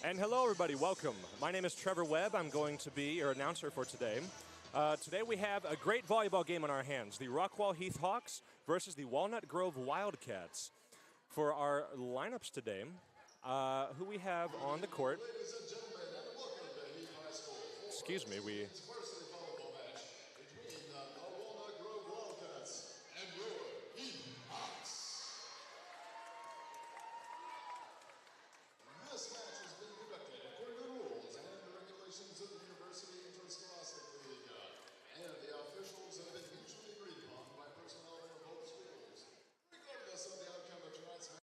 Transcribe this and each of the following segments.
And hello, everybody. Welcome. My name is Trevor Webb. I'm going to be your announcer for today. Today we have a great volleyball game on our hands. The Rockwall Heath Hawks versus the Walnut Grove Wildcats. For our lineups today, who we have on the court. Excuse me, we... This match has been conducted according to the rules and the regulations of the University Interscholastic League, and the officials have been mutually agreed upon by personnel from both schools. Regardless of the outcome of tonight's match,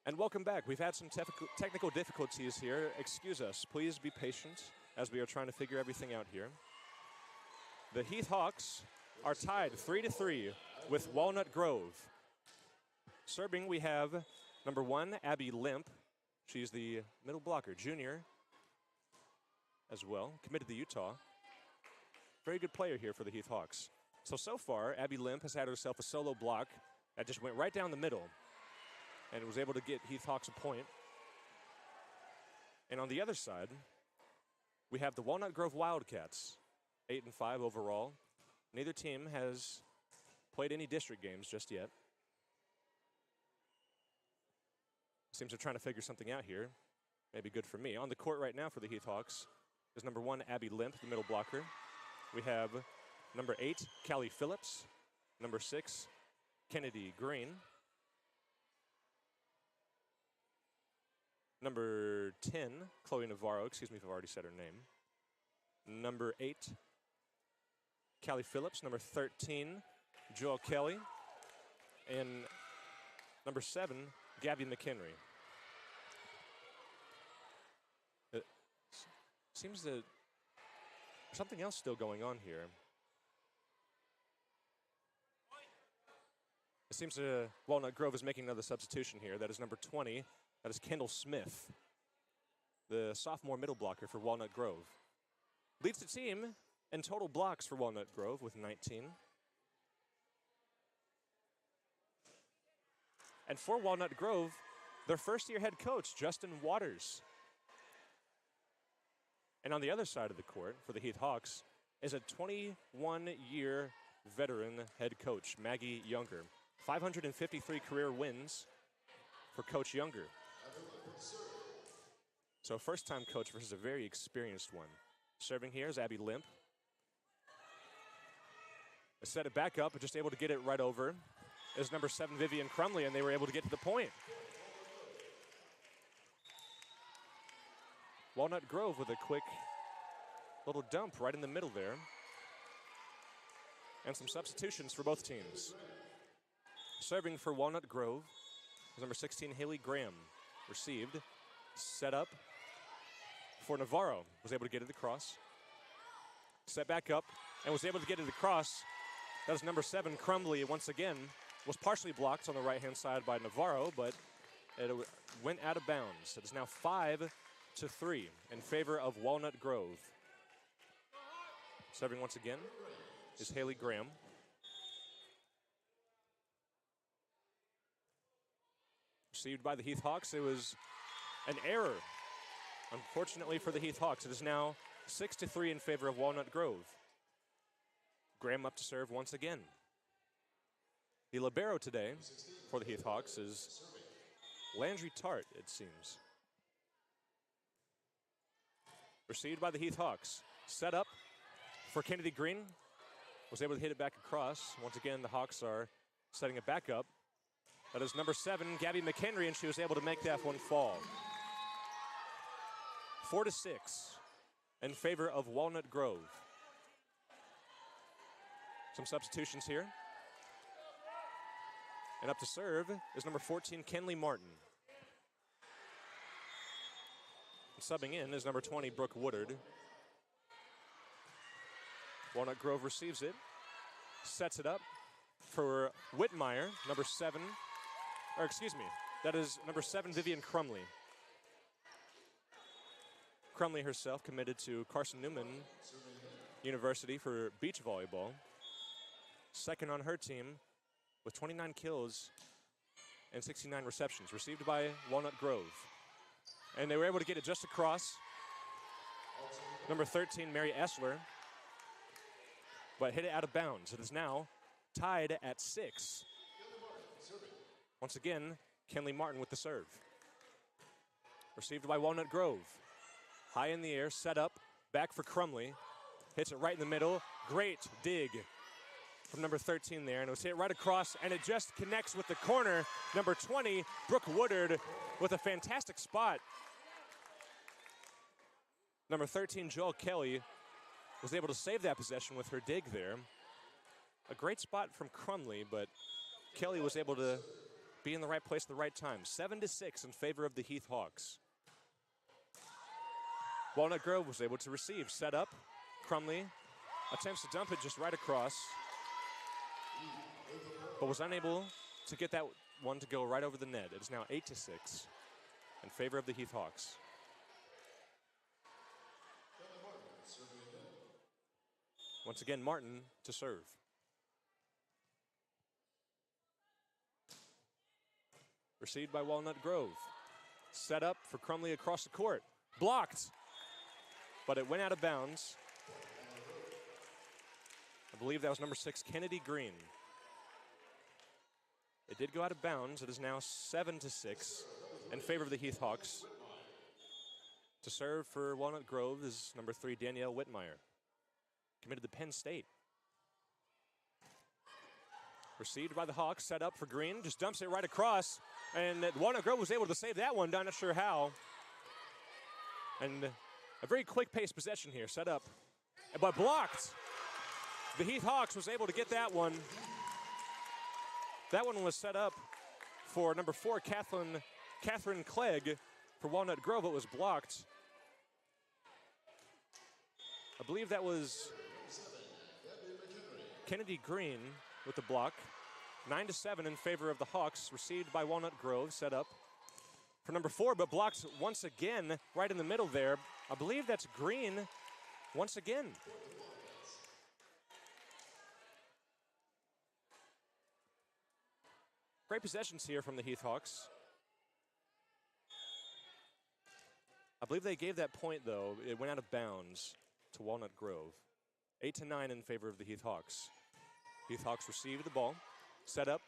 And welcome back. We've had some technical difficulties here. Excuse us. Please be patient as we are trying to figure everything out here. The Heath Hawks are tied 3-3 with Walnut Grove. Serving, we have number 1, Abby Limp. She's the middle blocker, junior as well, committed to Utah. Very good player here for the Heath Hawks. So far, Abby Limp has had herself a solo block that just went right down the middle and was able to get Heath Hawks a point. And on the other side, we have the Walnut Grove Wildcats, 8-5 overall. Neither team has played any district games just yet. Seems they're trying to figure something out here. Maybe good for me. On the court right now for the Heath Hawks is number 1, Abby Limp, the middle blocker. We have number 8, Callie Phillips. Number 6, Kennedy Green. Number 10, Chloe Navarro. Excuse me if I've already said her name. Number 8, Callie Phillips. Number 13, Joel Kelly. And number 7, Gabby McHenry. It seems that something else still going on here. It seems Walnut Grove is making another substitution here. That is number 20. That is Kendall Smith, the sophomore middle blocker for Walnut Grove. Leads the team in total blocks for Walnut Grove with 19. And for Walnut Grove, their first-year head coach, Justin Waters. And on the other side of the court for the Heath Hawks is a 21-year veteran head coach, Maggie Younger. 553 career wins for Coach Younger. So first-time coach versus a very experienced one. Serving here is Abby Limp. They set it back up, but just able to get it right over is number 7, Vivian Crumley, and they were able to get to the point. Walnut Grove with a quick little dump right in the middle there. And some substitutions for both teams. Serving for Walnut Grove is number 16, Haley Graham. Received, set up for Navarro. Was able to get it across. Set back up and was able to get it across. That was number 7, Crumley, once again. Was partially blocked on the right-hand side by Navarro, but it went out of bounds. It is now 5-3 in favor of Walnut Grove. Serving once again is Haley Graham. Received by the Heath Hawks. It was an error, unfortunately for the Heath Hawks. It is now 6-3 in favor of Walnut Grove. Graham up to serve once again. The libero today for the Heath Hawks is Landry Tart, it seems. Received by the Heath Hawks. Set up for Kennedy Green. Was able to hit it back across. Once again, the Hawks are setting it back up. That is number 7, Gabby McHenry, and she was able to make that one fall. 4-6 in favor of Walnut Grove. Some substitutions here. And up to serve is number 14, Kenley Martin. And subbing in is number 20, Brooke Woodard. Walnut Grove receives it, sets it up for Whitmire, number 7. Or excuse me, that is number 7, Vivian Crumley. Crumley herself committed to Carson Newman University for beach volleyball. Second on her team with 29 kills and 69 receptions, received by Walnut Grove. And they were able to get it just across. Number 13, Mary Essler, but hit it out of bounds. It is now tied at 6. Once again, Kenley Martin with the serve. Received by Walnut Grove. High in the air, set up, back for Crumley. Hits it right in the middle. Great dig from number 13 there, and it was hit right across, and it just connects with the corner. Number 20, Brooke Woodard, with a fantastic spot. Number 13, Joel Kelly, was able to save that possession with her dig there. A great spot from Crumley, but Kelly was able to be in the right place at the right time. 7-6 in favor of the Heath Hawks. Walnut Grove was able to receive. Set up. Crumley attempts to dump it just right across, but was unable to get that one to go right over the net. It is now 8-6 in favor of the Heath Hawks. Once again, Martin to serve. Received by Walnut Grove. Set up for Crumley across the court. Blocked, but it went out of bounds. I believe that was number 6, Kennedy Green. It did go out of bounds. It is now 7-6 in favor of the Heath Hawks. To serve for Walnut Grove is number 3, Danielle Whitmire, committed to Penn State. Received by the Hawks, set up for Green, just dumps it right across, and Walnut Grove was able to save that one, not sure how. And a very quick-paced possession here, set up, but blocked. The Heath Hawks was able to get that one. That one was set up for number 4, Catherine Clegg for Walnut Grove. It was blocked. I believe that was Kennedy Green with the block. 9-7 in favor of the Hawks. Received by Walnut Grove. Set up for number 4, but blocked once again right in the middle there. I believe that's Green once again. Great possessions here from the Heath Hawks. I believe they gave that point, though. It went out of bounds to Walnut Grove. 8-9 in favor of the Heath Hawks. Heath Hawks received the ball. Set up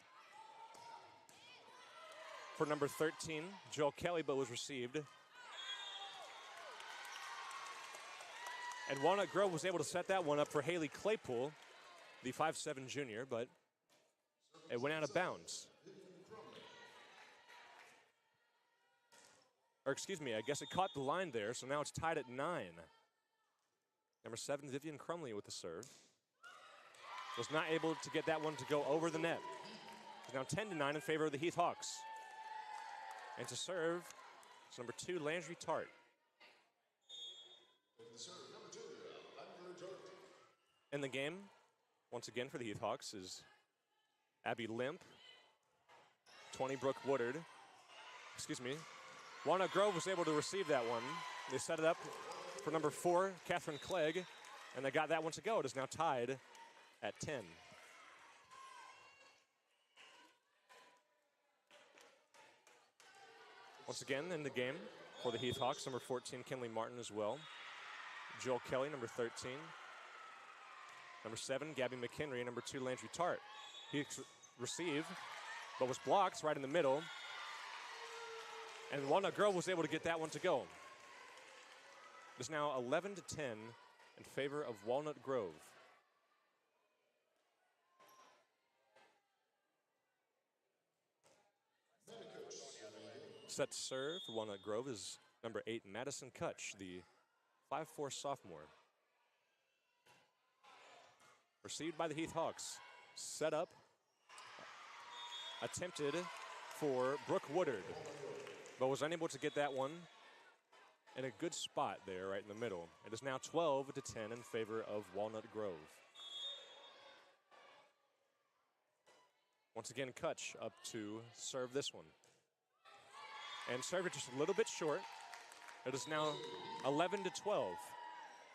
for number 13, Joel Kelly, but was received. And Walnut Grove was able to set that one up for Haley Claypool, the 5'7" junior, but it went out of bounds. Or excuse me, I guess it caught the line there, so now it's tied at 9. Number 7, Vivian Crumley with the serve. Was not able to get that one to go over the net. It's now 10-9 in favor of the Heath Hawks. And to serve, it's number 2, Landry Tart. In the game, once again for the Heath Hawks, is Abby Limp, 20, Brooke Woodard. Excuse me. Walnut Grove was able to receive that one. They set it up for number 4, Catherine Clegg, and they got that one to go. It is now tied at 10. Once again in the game for the Heath Hawks, number 14, Kinley Martin as well. Joel Kelly, number 13. Number 7, Gabby McHenry, number 2, Landry Tart. He received, but was blocked right in the middle. And Walnut Grove was able to get that one to go. It's now 11-10 in favor of Walnut Grove. Set to serve for Walnut Grove is number 8, Madison Kutch, the 5'4" sophomore. Received by the Heath Hawks. Set up. Attempted for Brooke Woodard, but was unable to get that one in a good spot there right in the middle. It is now 12-10 in favor of Walnut Grove. Once again, Kutch up to serve this one. And serve it just a little bit short. It is now 11-12.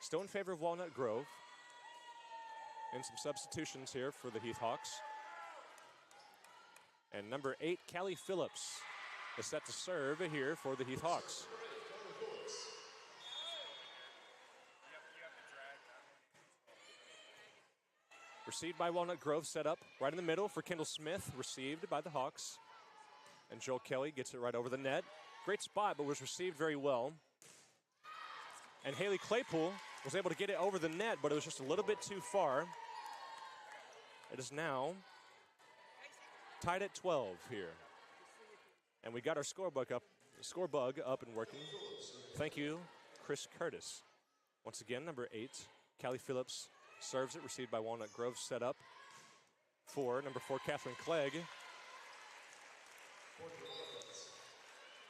Still in favor of Walnut Grove. And some substitutions here for the Heath Hawks. And number 8, Callie Phillips, is set to serve here for the Heath Hawks. Received by Walnut Grove, set up right in the middle for Kendall Smith, received by the Hawks. And Joel Kelly gets it right over the net. Great spot, but was received very well. And Haley Claypool was able to get it over the net, but it was just a little bit too far. It is now tied at 12 here. And we got our scorebug up and working. Thank you, Chris Curtis. Once again, number 8, Callie Phillips serves it, received by Walnut Grove, set up for number 4, Catherine Clegg.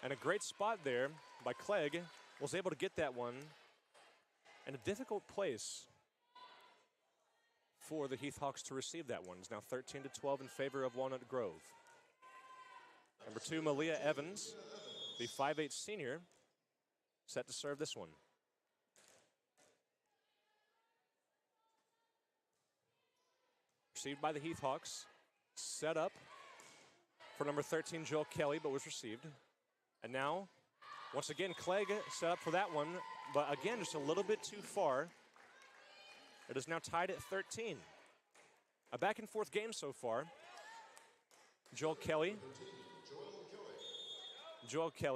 And a great spot there by Clegg. Was able to get that one in a difficult place for the Heath Hawks to receive that one. It's now 13-12 in favor of Walnut Grove. Number 2, Malia Evans, the 5'8" senior, set to serve this one. Received by the Heath Hawks. Set up for number 13, Joel Kelly, but was received. And now, once again, Clegg set up for that one, but again, just a little bit too far. It is now tied at 13. A back and forth game so far. Joel Kelly,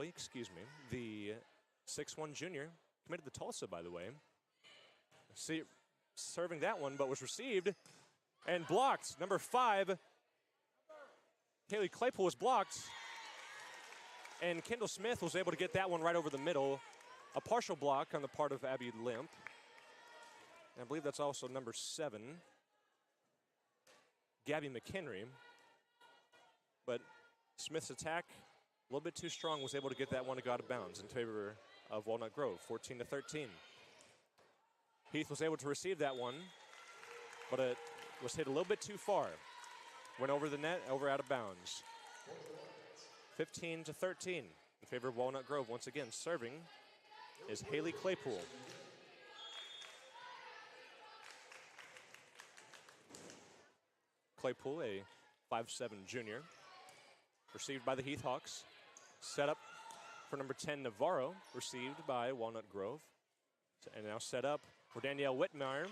excuse me, the 6'1" junior, committed to Tulsa, by the way. Serving that one, but was received and blocked. Number 5, Haley Claypool was blocked. And Kendall Smith was able to get that one right over the middle. A partial block on the part of Abby Limp. And I believe that's also number 7, Gabby McHenry. But Smith's attack, a little bit too strong, was able to get that one to go out of bounds in favor of Walnut Grove, 14-13. Heath was able to receive that one, but it was hit a little bit too far. Went over the net, out of bounds. 15-13 in favor of Walnut Grove. Once again, serving is Haley Claypool. Claypool, a 5'7" junior. Received by the Heath Hawks. Set up for number 10, Navarro. Received by Walnut Grove. And now set up for Danielle Whitmire.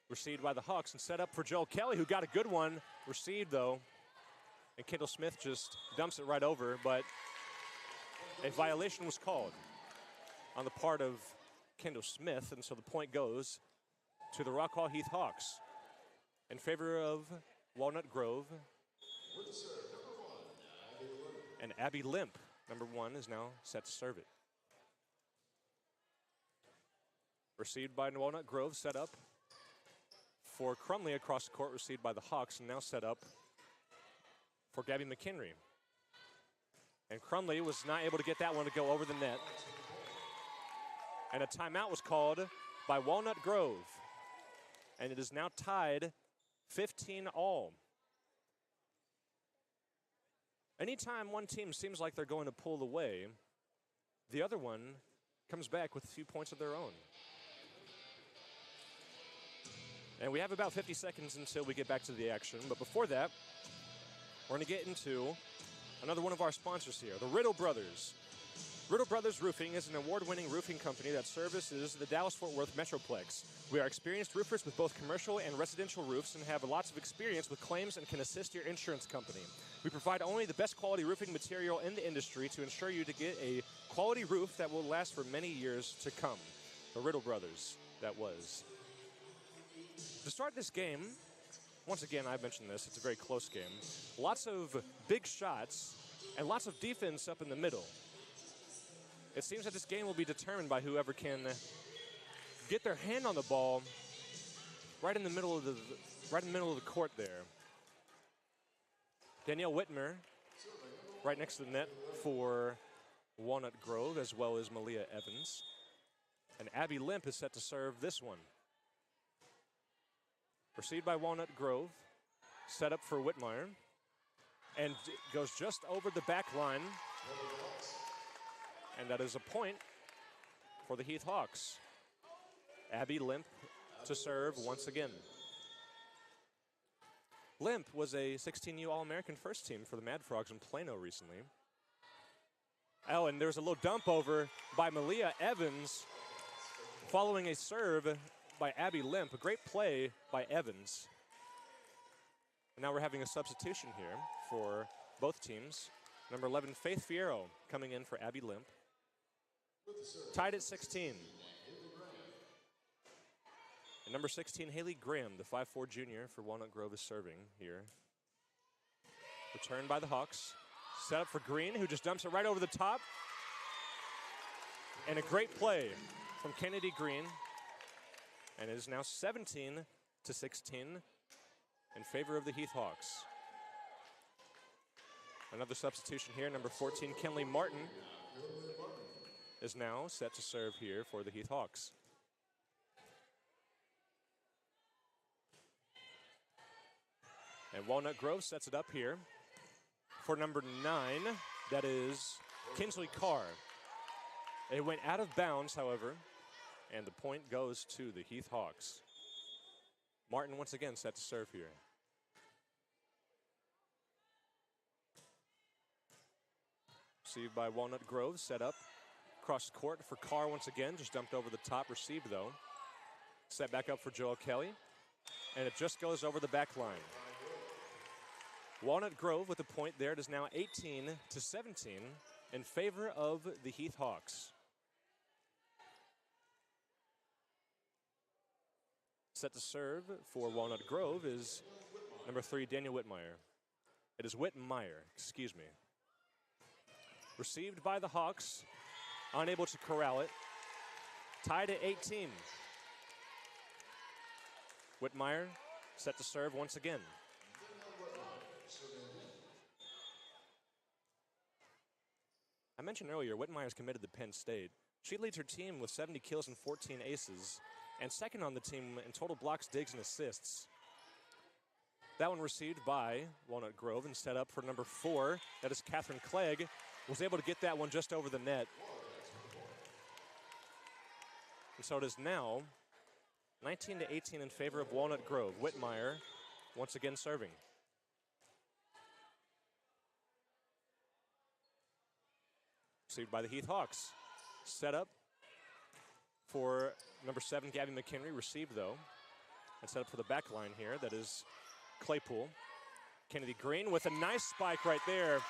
Received by the Hawks, and set up for Joel Kelly, who got a good one. Received, though. And Kendall Smith just dumps it right over, but a violation was called on the part of Kendall Smith, and so the point goes to the Rockwall Heath Hawks in favor of Walnut Grove. And Abby Limp, number 1, is now set to serve it. Received by Walnut Grove, set up for Crumley across the court, received by the Hawks, and now set up for Gabby McHenry. And Crumley was not able to get that one to go over the net. And a timeout was called by Walnut Grove. And it is now tied 15-all. Anytime one team seems like they're going to pull away, the other one comes back with a few points of their own. And we have about 50 seconds until we get back to the action. But before that, we're going to get into another one of our sponsors here, the Riddle Brothers. Riddle Brothers Roofing is an award-winning roofing company that services the Dallas-Fort Worth Metroplex. We are experienced roofers with both commercial and residential roofs and have lots of experience with claims and can assist your insurance company. We provide only the best quality roofing material in the industry to ensure you to get a quality roof that will last for many years to come. The Riddle Brothers, that was. To start this game, once again, I mentioned this, it's a very close game. Lots of big shots and lots of defense up in the middle. It seems that this game will be determined by whoever can get their hand on the ball right in the middle of the court there. Danielle Whitmer right next to the net for Walnut Grove, as well as Malia Evans. And Abby Limp is set to serve this one. Received by Walnut Grove, set up for Whitmire, and goes just over the back line. And that is a point for the Heath Hawks. Abby Limp to serve once again. Limp was a 16U All-American first team for the Mad Frogs in Plano recently. Oh, and there's a little dump over by Malia Evans following a serve by Abby Limp. A great play by Evans. And now we're having a substitution here for both teams. Number 11, Faith Fierro, coming in for Abby Limp. Tied at 16. And number 16, Haley Graham, the 5'4" junior for Walnut Grove, is serving here. Returned by the Hawks. Set up for Green, who just dumps it right over the top. And a great play from Kennedy Green. And it is now 17-16 in favor of the Heath Hawks. Another substitution here. Number 14, Kenley Martin, is now set to serve here for the Heath Hawks. And Walnut Grove sets it up here for number 9. That is Kinsley Carr. It went out of bounds, however, and the point goes to the Heath Hawks. Martin once again set to serve here. Received by Walnut Grove, set up across the court for Carr once again, just dumped over the top, received though. Set back up for Joel Kelly, and it just goes over the back line. Walnut Grove with a point there. It is now 18-17 in favor of the Heath Hawks. Set to serve for Walnut Grove is number 3, Daniel Whitmire. It is Whitmire, excuse me. Received by the Hawks, unable to corral it. Tied at 18. Whitmire set to serve once again. I mentioned earlier, Whitmire's committed to Penn State. She leads her team with 70 kills and 14 aces, and second on the team in total blocks, digs, and assists. That one received by Walnut Grove and set up for number 4. That is Catherine Clegg. Was able to get that one just over the net. And so it is now 19-18 in favor of Walnut Grove. Whitmire once again serving. Received by the Heath Hawks. Set up for number 7, Gabby McHenry. Received though. And set up for the back line here. That is Claypool. Kennedy Green with a nice spike right there.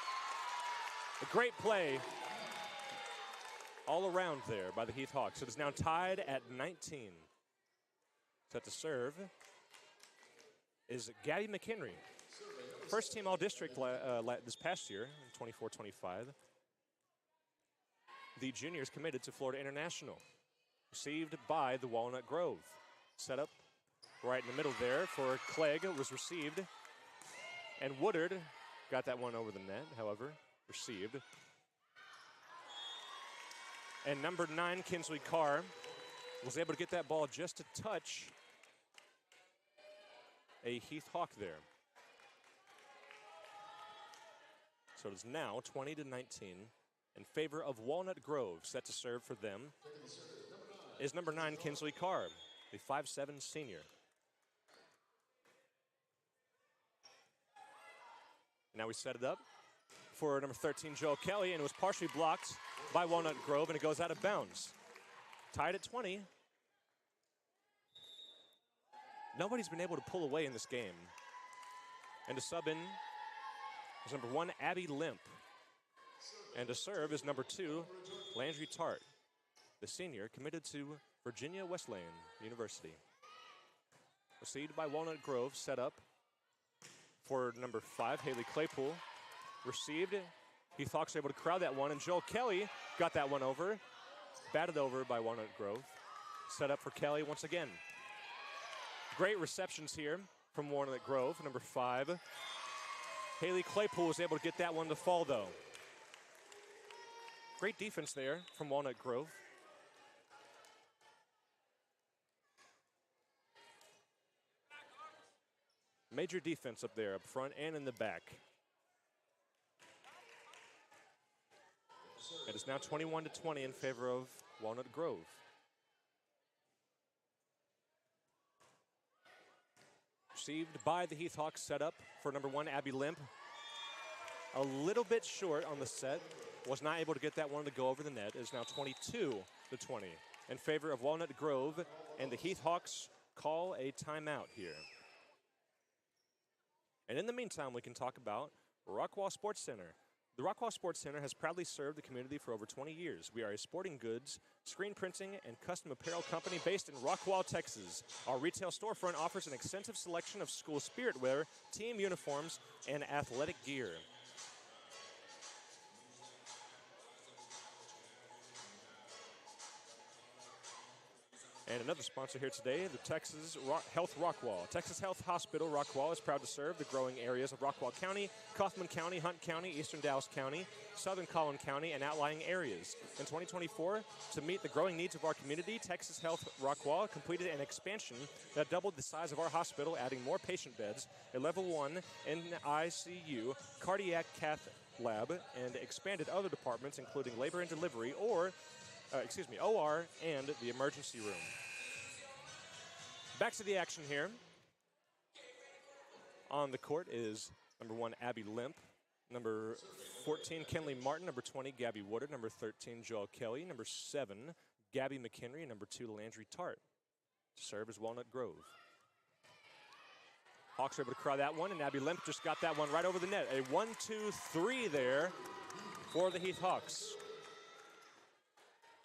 A great play all around there by the Heath Hawks. It is now tied at 19. Set to serve is Gabby McHenry. First team All-District this past year, 24-25. The juniors committed to Florida International. Received by the Walnut Grove. Set up right in the middle there for Clegg. It was received. And Woodard got that one over the net, however, received. And number 9, Kinsley Carr, was able to get that ball just to touch a Heath Hawk there. So it is now 20-19 in favor of Walnut Grove. Set to serve for them is number 9, Kinsley Carr, the 5'7" senior. Now we set it up for number 13, Joel Kelly, and it was partially blocked by Walnut Grove, and it goes out of bounds. Tied at 20. Nobody's been able to pull away in this game. And to sub in is number 1, Abby Limp. And to serve is number 2, Landry Tart, the senior committed to Virginia Wesleyan University. Received by Walnut Grove, set up for number 5, Haley Claypool. Received. Heath Hawks able to crowd that one, and Joel Kelly got that one over. Batted over by Walnut Grove. Set up for Kelly once again. Great receptions here from Walnut Grove, number 5. Haley Claypool was able to get that one to fall, though. Great defense there from Walnut Grove. Major defense up there, up front and in the back. It is now 21-20 in favor of Walnut Grove. Received by the Heath Hawks, set up for number 1, Abby Limp. A little bit short on the set. Was not able to get that one to go over the net. It is now 22-20 in favor of Walnut Grove, and the Heath Hawks call a timeout here. And in the meantime, we can talk about Rockwall Sports Center. The Rockwall Sports Center has proudly served the community for over 20 years. We are a sporting goods, screen printing, and custom apparel company based in Rockwall, Texas. Our retail storefront offers an extensive selection of school spirit wear, team uniforms, and athletic gear. And another sponsor here today, the Texas Health Rockwall. Texas Health Hospital Rockwall is proud to serve the growing areas of Rockwall County, Kaufman County, Hunt County, Eastern Dallas County, Southern Collin County, and outlying areas. In 2024, to meet the growing needs of our community, Texas Health Rockwall completed an expansion that doubled the size of our hospital, adding more patient beds, a level 1 NICU, cardiac cath lab, and expanded other departments, including labor and delivery, OR, and the emergency room. Back to the action here. On the court is number 1, Abby Limp, number 14, Kenley Martin, number 20, Gabby Woodard, number 13, Joel Kelly, number 7, Gabby McHenry, and number 2, Landry Tart to serve as Walnut Grove. Hawks are able to cry that one, and Abby Limp just got that one right over the net. A 1-2-3 there for the Heath Hawks.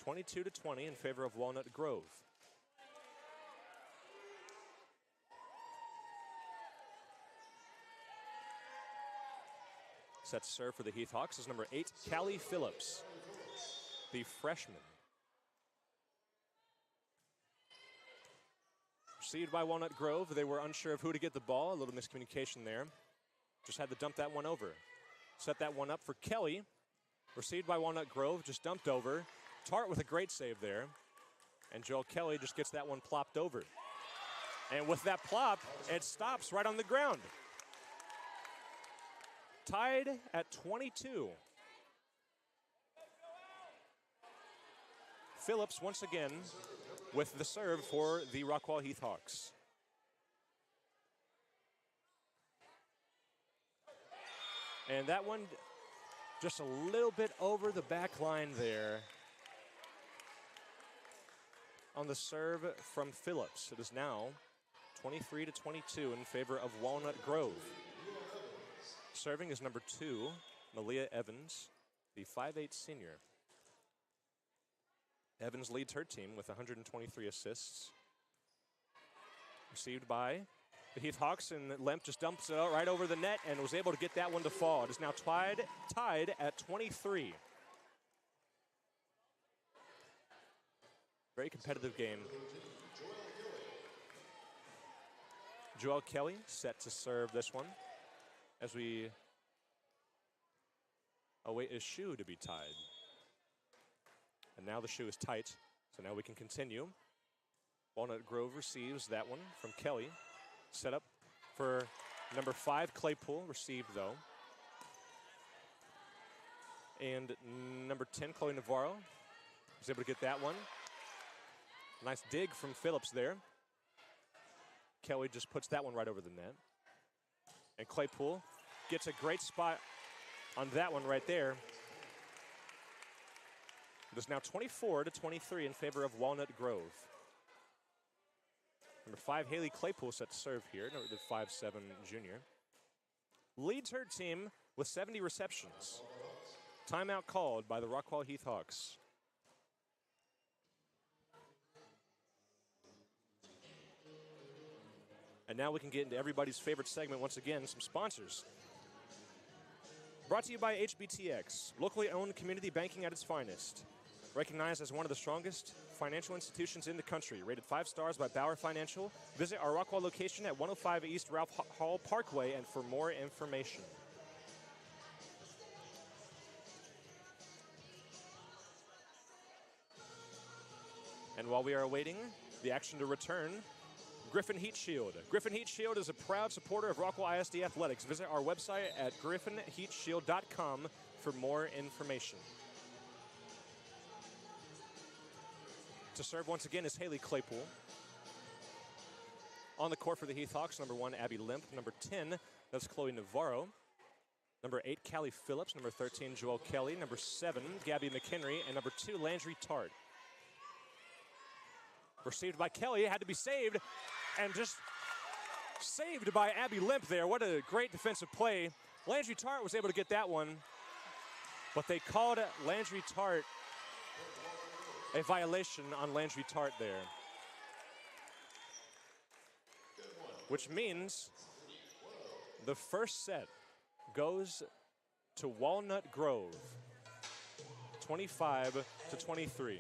22-20 in favor of Walnut Grove. Set to serve for the Heath Hawks is number 8, Callie Phillips, the freshman. Received by Walnut Grove. They were unsure of who to get the ball. A little miscommunication there. Just had to dump that one over. Set that one up for Kelly. Received by Walnut Grove, just dumped over. Tart with a great save there. And Joel Kelly just gets that one plopped over. And with that plop, it stops right on the ground. Tied at 22. Phillips once again with the serve for the Rockwall Heath Hawks. And that one just a little bit over the back line there on the serve from Phillips. It is now 23-22 in favor of Walnut Grove. Serving is number 2, Malia Evans, the 5'8" senior. Evans leads her team with 123 assists. Received by the Heath Hawks, and Lemp just dumps it out right over the net and was able to get that one to fall. It is now tied at 23. Very competitive game. Joel Kelly set to serve this one as we await his shoe to be tied. And now the shoe is tight, so now we can continue. Walnut Grove receives that one from Kelly. Set up for number 5, Claypool, received though. And number 10, Chloe Navarro, was able to get that one. Nice dig from Phillips there. Kelly just puts that one right over the net. And Claypool gets a great spot on that one right there. It is now 24-23 in favor of Walnut Grove. Number 5, Haley Claypool set to serve here, the 5'7" junior. Leads her team with 70 receptions. Timeout called by the Rockwall Heath Hawks. And now we can get into everybody's favorite segment once again, some sponsors. Brought to you by HBTX, locally owned community banking at its finest. Recognized as one of the strongest financial institutions in the country, rated 5 stars by Bauer Financial. Visit our Rockwall location at 105 East Ralph Hall Parkway and for more information. And while we are awaiting the action to return, Griffin Heat Shield. Griffin Heat Shield is a proud supporter of Rockwall ISD Athletics. Visit our website at griffinheatshield.com for more information. To serve once again is Haley Claypool. On the court for the Heath Hawks, number 1, Abby Limp. Number 10, that's Chloe Navarro. Number 8, Callie Phillips. Number 13, Joel Kelly. Number 7, Gabby McHenry. And number 2, Landry Tart. Received by Kelly, had to be saved, and just saved by Abby Limp there. What a great defensive play. Landry Tart was able to get that one, but they called Landry Tart a violation on Landry Tart there. Which means the first set goes to Walnut Grove, 25-23.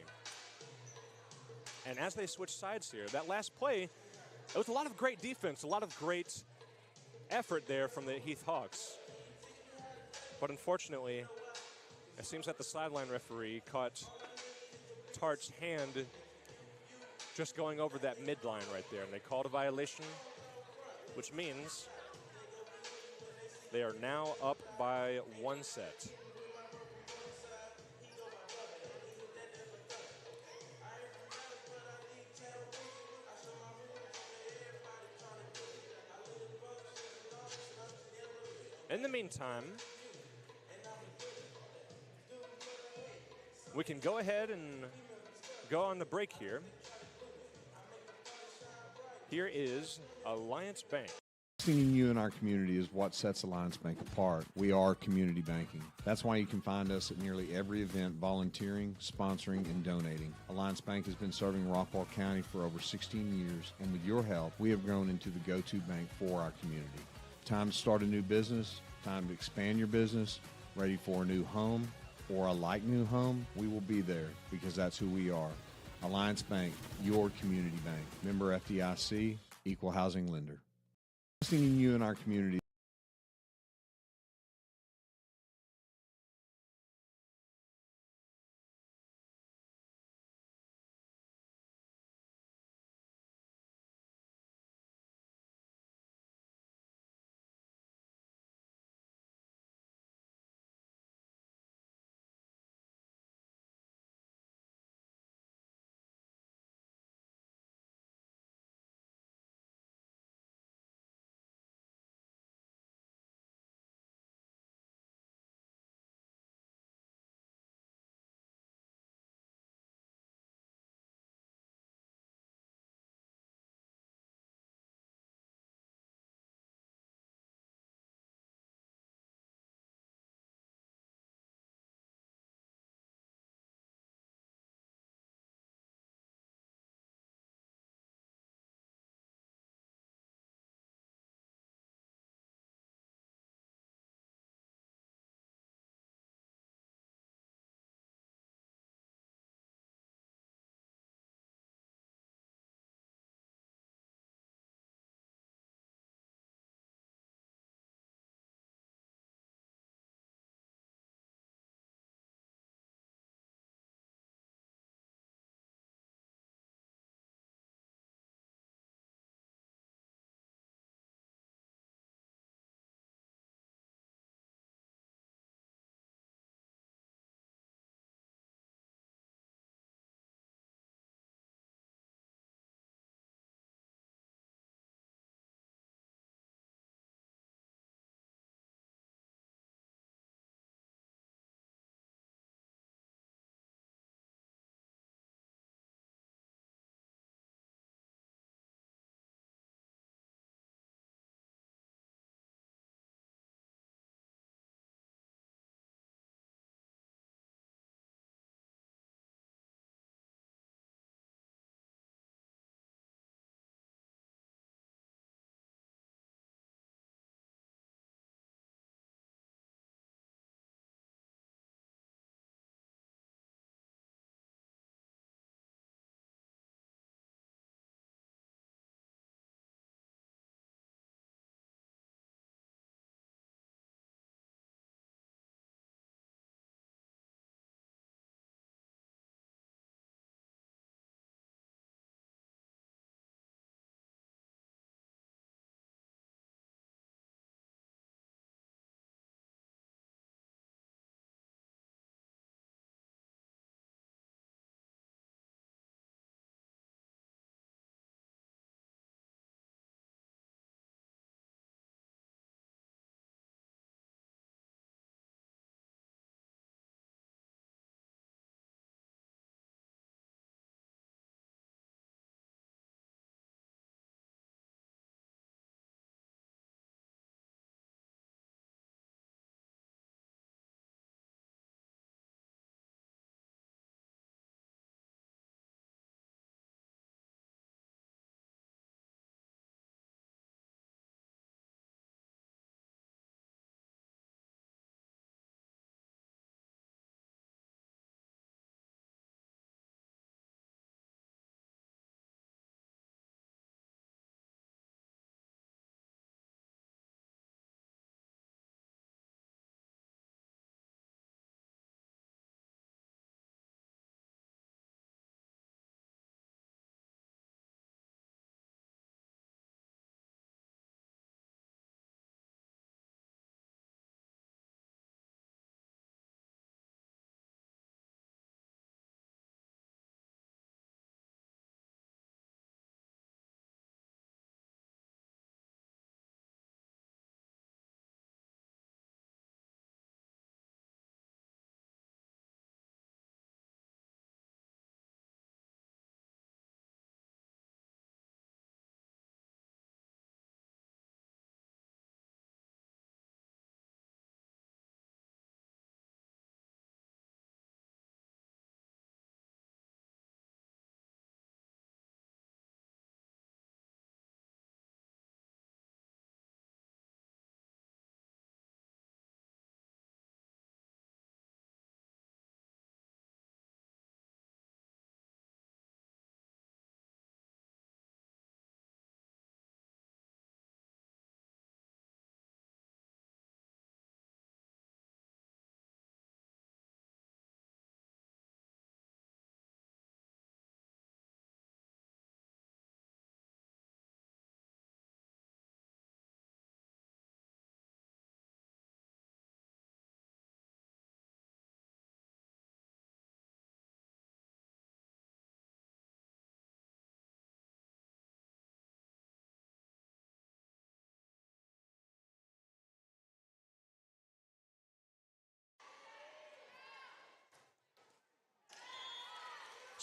And as they switch sides here, that last play, it was a lot of great defense, a lot of great effort there from the Heath Hawks. But unfortunately, it seems that the sideline referee caught Tart's hand just going over that midline right there, and they called a violation, which means they are now up by 1 set. In the meantime, we can go ahead and go on the break here. Here is Alliance Bank. Investing in you and our community is what sets Alliance Bank apart. We are community banking. That's why you can find us at nearly every event volunteering, sponsoring, and donating. Alliance Bank has been serving Rockwall County for over 16 years, and with your help, we have grown into the go-to bank for our community. Time to start a new business, time to expand your business, ready for a new home or a like new home, we will be there because that's who we are. Alliance Bank, your community bank. Member FDIC, equal housing lender. Investing in you and our community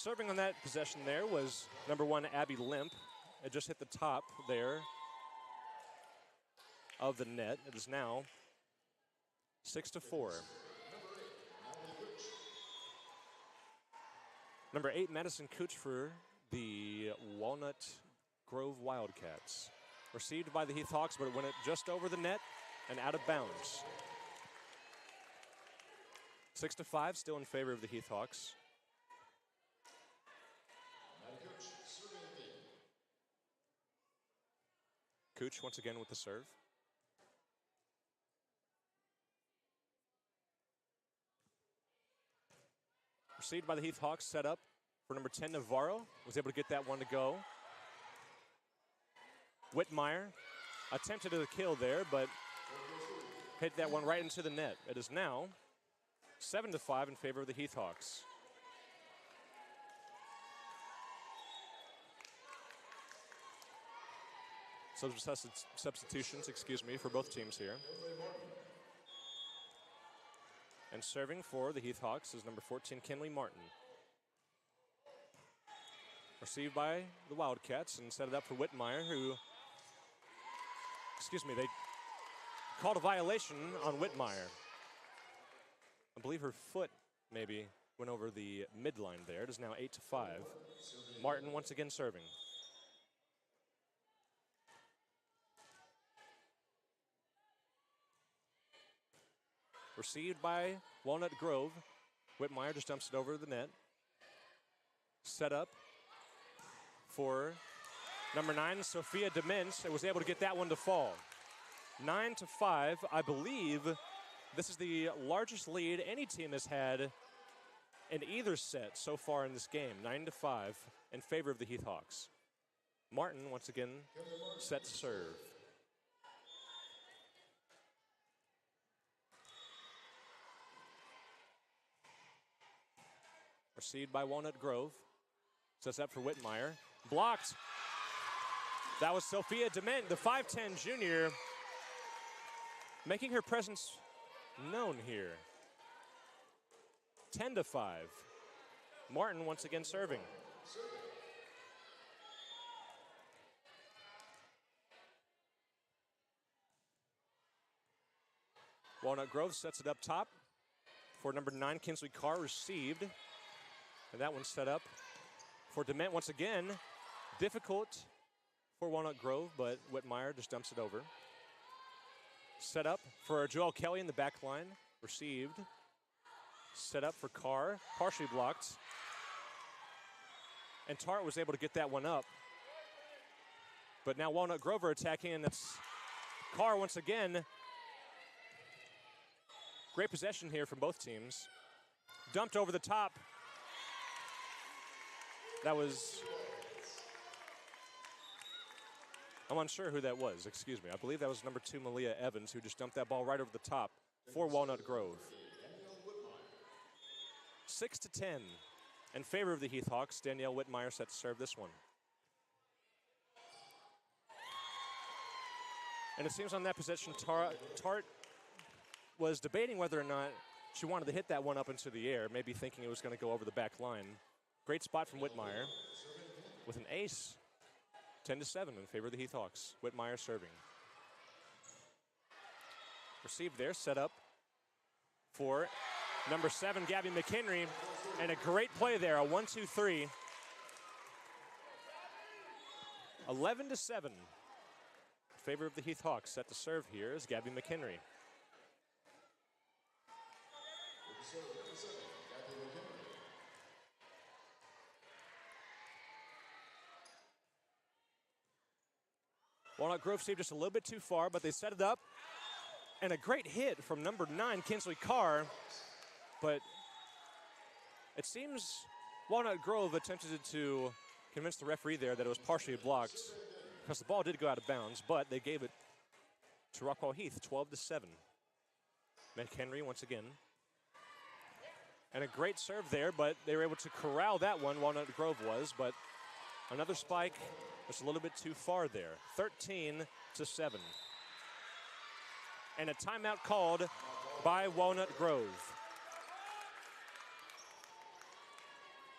Serving on that possession there was number 1, Abby Limp. It just hit the top there of the net. It is now 6-4. Number 8, Madison Cooch for the Walnut Grove Wildcats. Received by the Heath Hawks, but it went just over the net and out of bounds. 6-5, still in favor of the Heath Hawks. Cooch once again with the serve. Received by the Heath Hawks, set up for number 10, Navarro. Was able to get that one to go. Whitmire attempted to kill there, but hit that one right into the net. It is now 7-5 in favor of the Heath Hawks. Substitutions, for both teams here. And serving for the Heath Hawks is number 14, Kinley Martin. Received by the Wildcats and set it up for Whitmire, who, they called a violation on Whitmire. I believe her foot maybe went over the midline there. It is now 8-5. Martin once again serving. Received by Walnut Grove. Whitmire just dumps it over the net. Set up for number 9, Sophia Demint. It was able to get that one to fall. 9-5. I believe this is the largest lead any team has had in either set so far in this game. 9-5 in favor of the Heath Hawks. Martin once again set to serve. Received by Walnut Grove. Sets up for Whitmire. Blocked. That was Sophia Demint, the 5'10 junior, making her presence known here. 10-5. Martin once again serving. Walnut Grove sets it up top for number 9, Kinsley Carr, received. And that one's set up for Demint once again. Difficult for Walnut Grove, but Whitmire just dumps it over. Set up for Joel Kelly in the back line. Received. Set up for Carr. Partially blocked. And Tart was able to get that one up. But now Walnut Grove are attacking, and that's Carr once again. Great possession here from both teams. Dumped over the top. That was, I'm unsure who that was, I believe that was number 2, Malia Evans, who just dumped that ball right over the top for Walnut Grove. 6-10 in favor of the Heath Hawks. Danielle Whitmire set to serve this one. And it seems on that possession, Tart was debating whether or not she wanted to hit that one up into the air, maybe thinking it was going to go over the back line. Great spot from Whitmire with an ace. 10-7 in favor of the Heath Hawks. Whitmire serving. Received there, set up for number 7, Gabby McHenry. And a great play there, a 1-2-3. 11-7 in favor of the Heath Hawks. Set to serve here is Gabby McHenry. Walnut Grove received just a little bit too far, but they set it up. And a great hit from number 9, Kinsley Carr. But it seems Walnut Grove attempted to convince the referee there that it was partially blocked because the ball did go out of bounds, but they gave it to Rockwall Heath, 12-7. McHenry once again. And a great serve there, but they were able to corral that one, Walnut Grove was, but another spike just a little bit too far there. 13-7. And a timeout called by Walnut Grove.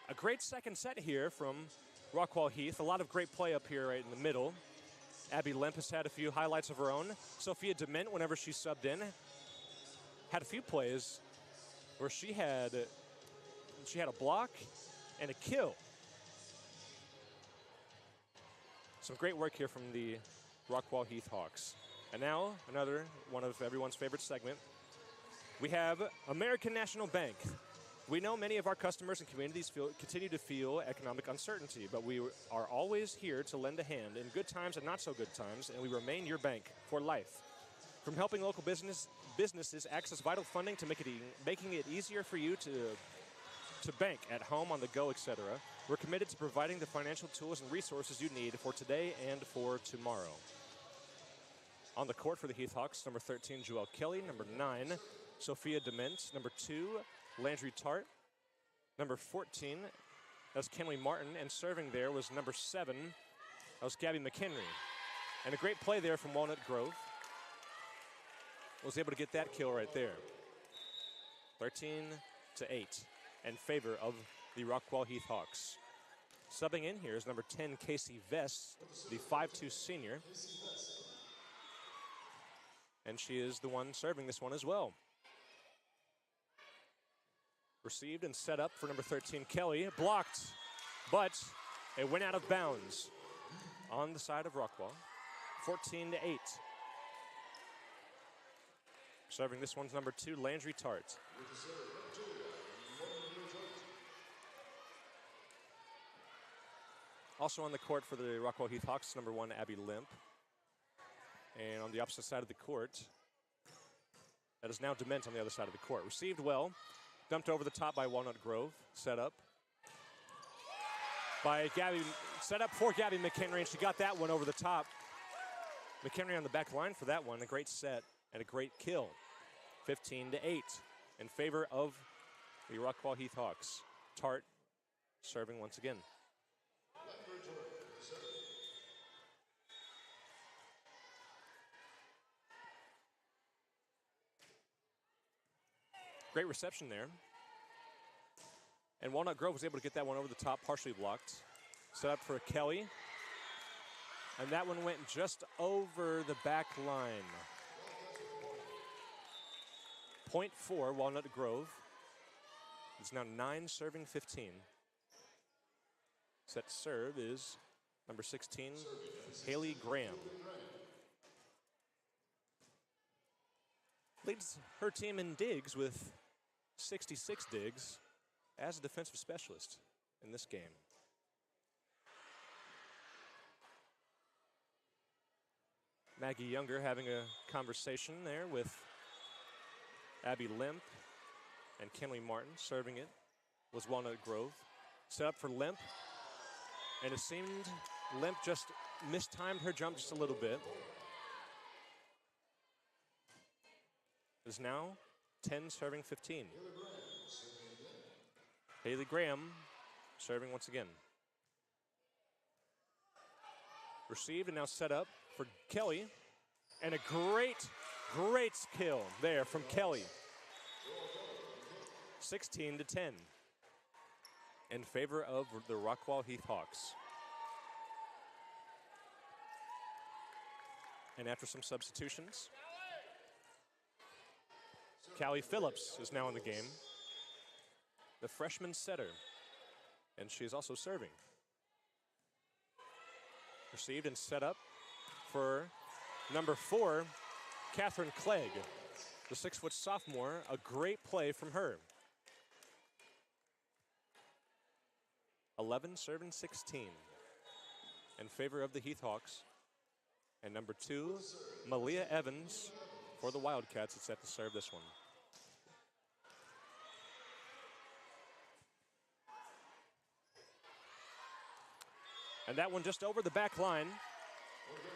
A great second set here from Rockwall Heath. A lot of great play up here right in the middle. Abby Lemp has had a few highlights of her own. Sophia DeMint, whenever she subbed in, had a few plays where she had a block and a kill. Some great work here from the Rockwall Heath Hawks. And now, another one of everyone's favorite segment. We have American National Bank. We know many of our customers and communities continue to feel economic uncertainty, but we are always here to lend a hand in good times and not so good times, and we remain your bank for life. From helping local businesses access vital funding to making it easier for you to bank at home, on the go, etc., we're committed to providing the financial tools and resources you need for today and for tomorrow. On the court for the Heath Hawks, number 13, Joelle Kelly. Number 9, Sophia DeMint. Number 2, Landry Tart. Number 14, that's Kenley Martin. And serving there was number 7, that was Gabby McHenry. And a great play there from Walnut Grove. Was able to get that kill right there. 13-8 in favor of the Rockwall Heath Hawks. Subbing in here is number 10, Casey Vest, the 5'2" senior. And she is the one serving this one as well. Received and set up for number 13, Kelly. Blocked, but it went out of bounds on the side of Rockwall. 14-8. Serving this one's number 2, Landry Tart. Also on the court for the Rockwall Heath Hawks, number 1, Abby Lemp. And on the opposite side of the court, that is now DeMint on the other side of the court. Received well, dumped over the top by Walnut Grove. Set up by Gabby, set up for Gabby McHenry, and she got that one over the top. McHenry on the back line for that one. A great set and a great kill. 15-8 in favor of the Rockwall Heath Hawks. Tart serving once again. Great reception there. And Walnut Grove was able to get that one over the top, partially blocked. Set up for Kelly. And that one went just over the back line. Point 4, Walnut Grove. It's now 9 serving 15. Set to serve is number 16, Haley Graham. Leads her team in digs with 66 digs as a defensive specialist in this game. Maggie Younger having a conversation there with Abby Lemp and Kenley Martin. Serving it was Walnut Grove. Set up for Lemp, and it seemed Lemp just mistimed her jump just a little bit. Is now 10 serving 15. Haley Graham serving once again. Received and now set up for Kelly. And a great kill there from Kelly. 16-10 in favor of the Rockwall Heath Hawks. And after some substitutions, Callie Phillips is now in the game, the freshman setter, and she is also serving. Received and set up for number 4, Catherine Clegg, the 6-foot sophomore. A great play from her. 11 serving 16 in favor of the Heath Hawks. And number 2, Malia Evans for the Wildcats is set to serve this one. And that one just over the back line.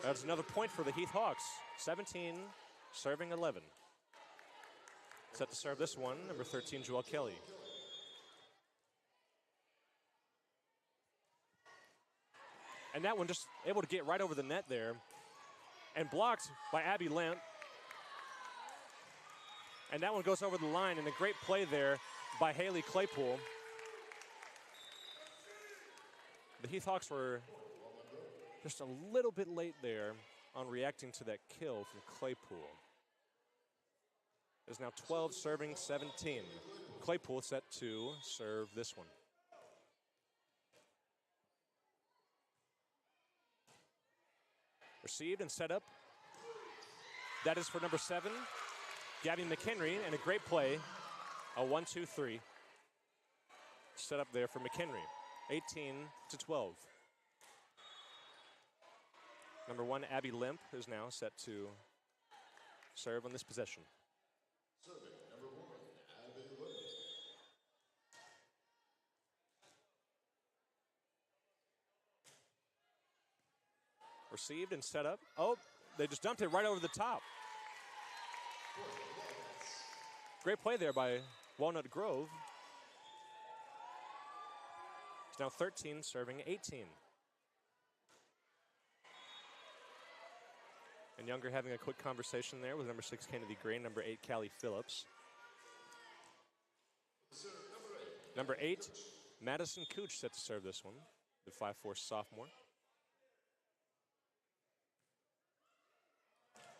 That's another point for the Heath Hawks. 17 serving 11. Set to serve this one, number 13, Joelle Kelly. And that one just able to get right over the net there. And blocked by Abby Lemp. And that one goes over the line, and a great play there by Haley Claypool. The Heath Hawks were just a little bit late there on reacting to that kill from Claypool. It's now 12 serving 17. Claypool set to serve this one. Received and set up. That is for number 7, Gabby McHenry, and a great play. A 1-2-3. Set up there for McHenry. 18-12. Number 1, Abby Limp, is now set to serve on this possession. Serving number 1, Abby Limp. Received and set up. Oh, they just dumped it right over the top. Great play there by Walnut Grove. It's now 13 serving 18. And Younger having a quick conversation there with number 6 Kennedy Gray, number 8 Callie Phillips. Number 8 Madison Cooch set to serve this one, the 5'4" sophomore.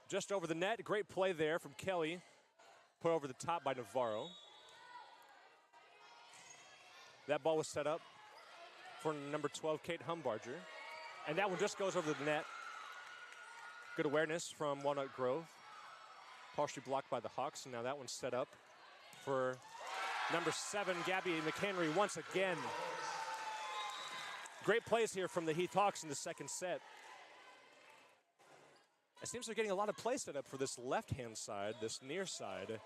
Just over the net, great play there from Kelly. Put over the top by Navarro. That ball was set up for number 12, Kate Humbarger. And that one just goes over the net. Good awareness from Walnut Grove. Partially blocked by the Hawks, and now that one's set up for number 7, Gabby McHenry once again. Great plays here from the Heath Hawks in the second set. It seems they're getting a lot of play set up for this left-hand side, this near side.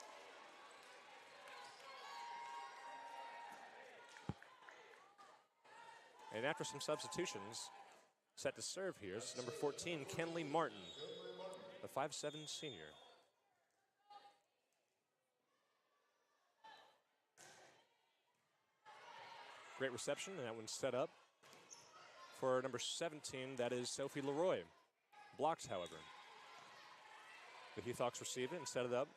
And after some substitutions, set to serve here is number 14, Kenley Martin, the 5'7" senior. Great reception, and that one's set up for number 17, that is Sophie Leroy. Blocked, however. The Heath Hawks receive it and set it up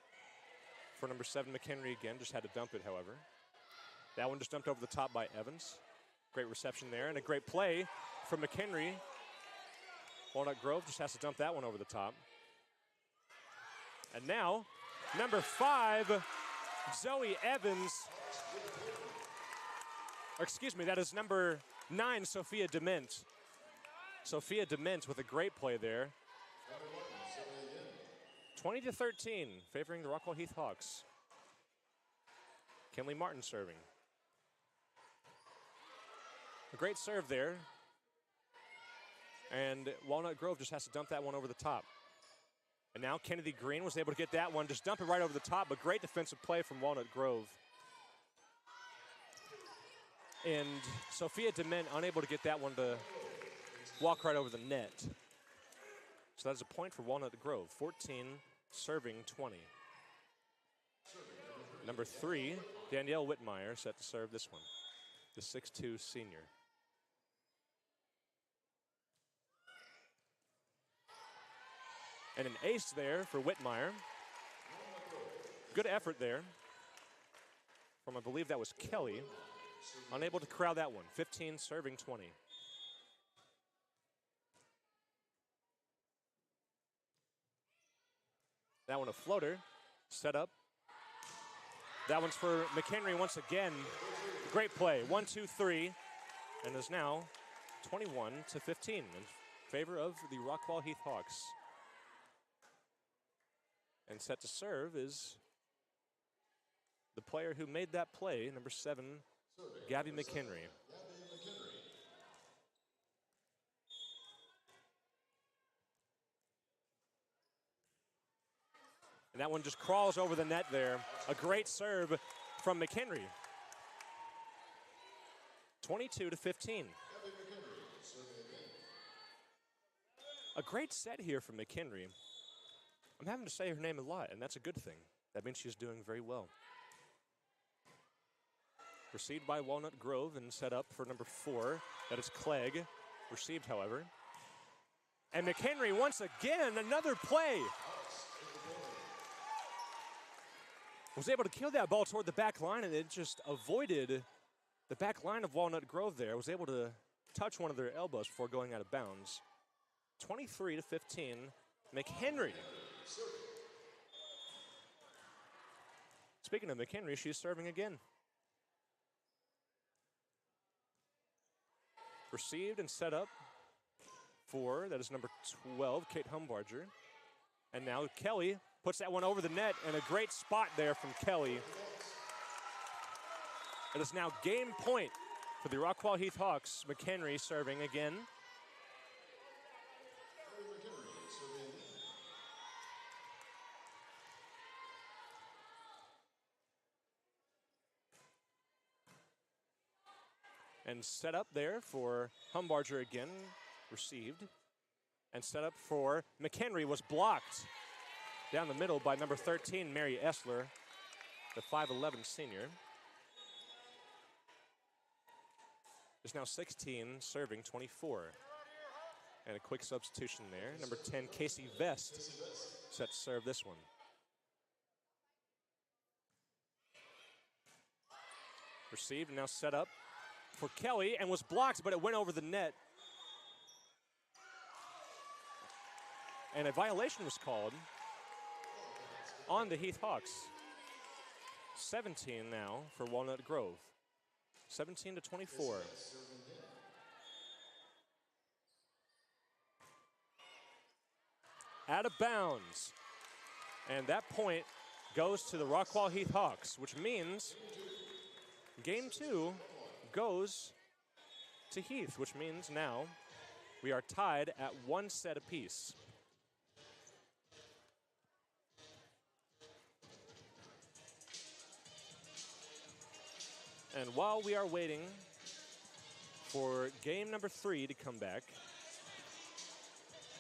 for number 7, McHenry again. Just had to dump it, however. That one just dumped over the top by Evans. Great reception there, and a great play from McHenry. Walnut Grove just has to dump that one over the top. And now, number 5, Zoe Evans. Or excuse me, that is number 9, Sophia Dement. Sophia Dement with a great play there. 20-13, favoring the Rockwall Heath Hawks. Kenley Martin serving. A great serve there. And Walnut Grove just has to dump that one over the top. And now Kennedy Green was able to get that one, just dump it right over the top, but great defensive play from Walnut Grove. And Sophia Dement unable to get that one to walk right over the net. So that's a point for Walnut Grove, 14 serving 20. Number 3, Danielle Whitmire set to serve this one, the 6'2" senior. And an ace there for Whitmire. Good effort there from, I believe that was Kelly. Unable to corral that one, 15 serving 20. That one a floater, set up. That one's for McHenry once again. Great play, 1-2-3, and is now 21-15 in favor of the Rockwall Heath Hawks. And set to serve is the player who made that play, number 7, Gabby McHenry. And that one just crawls over the net there. A great serve from McHenry. 22-15. A great set here from McHenry. I'm having to say her name a lot, and that's a good thing. That means she's doing very well. Received by Walnut Grove and set up for number 4. That is Clegg. Received, however. And McHenry once again, another play. Was able to kill that ball toward the back line, and it just avoided the back line of Walnut Grove there. Was able to touch one of their elbows before going out of bounds. 23-15, McHenry. Speaking of McHenry, she's serving again. Received and set up for, that is number 12, Kate Humbarger. And now Kelly puts that one over the net, and a great spot there from Kelly. It is now game point for the Rockwall Heath Hawks. McHenry serving again. And set up there for Humbarger again, received. And set up for McHenry, was blocked down the middle by number 13, Mary Essler, the 5'11 senior. Is now 16, serving 24. And a quick substitution there. Number 10, Casey Vest, set to serve this one. Received and now set up for Kelly, and was blocked, but it went over the net. And a violation was called on the Heath Hawks. 17 now for Walnut Grove. 17-24. Out of bounds. And that point goes to the Rockwall Heath Hawks, which means game 2 goes to Heath, which means now we are tied at 1 set apiece. And while we are waiting for game number 3 to come back,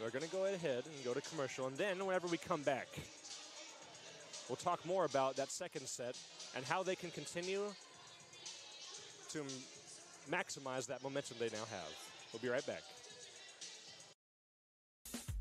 we're going to go ahead and go to commercial. And then whenever we come back, we'll talk more about that second set and how they can continue to maximize that momentum they now have. We'll be right back.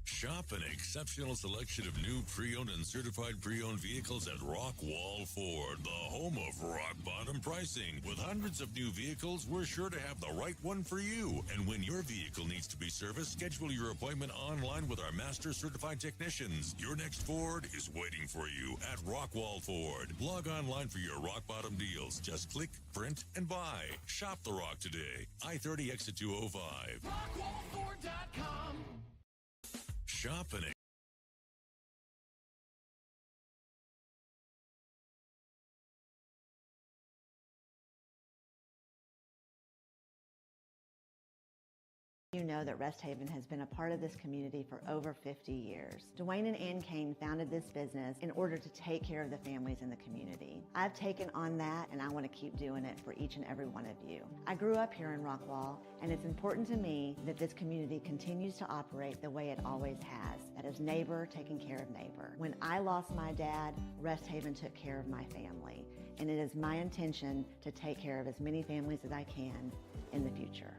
Shop an exceptional selection of new pre-owned and certified pre-owned vehicles at Rockwall Ford, the home of rock-bottom pricing. With hundreds of new vehicles, we're sure to have the right one for you. And when your vehicle needs to be serviced, schedule your appointment online with our master certified technicians. Your next Ford is waiting for you at Rockwall Ford. Log online for your rock-bottom deals. Just click, print, and buy. Shop the Rock today. I-30 exit 205. RockwallFord.com. Shop an You know that Rest Haven has been a part of this community for over 50 years. Dwayne and Ann Kane founded this business in order to take care of the families in the community. I've taken on that, and I want to keep doing it for each and every one of you. I grew up here in Rockwall, and it's important to me that this community continues to operate the way it always has. That is neighbor taking care of neighbor. When I lost my dad, Rest Haven took care of my family, and it is my intention to take care of as many families as I can in the future.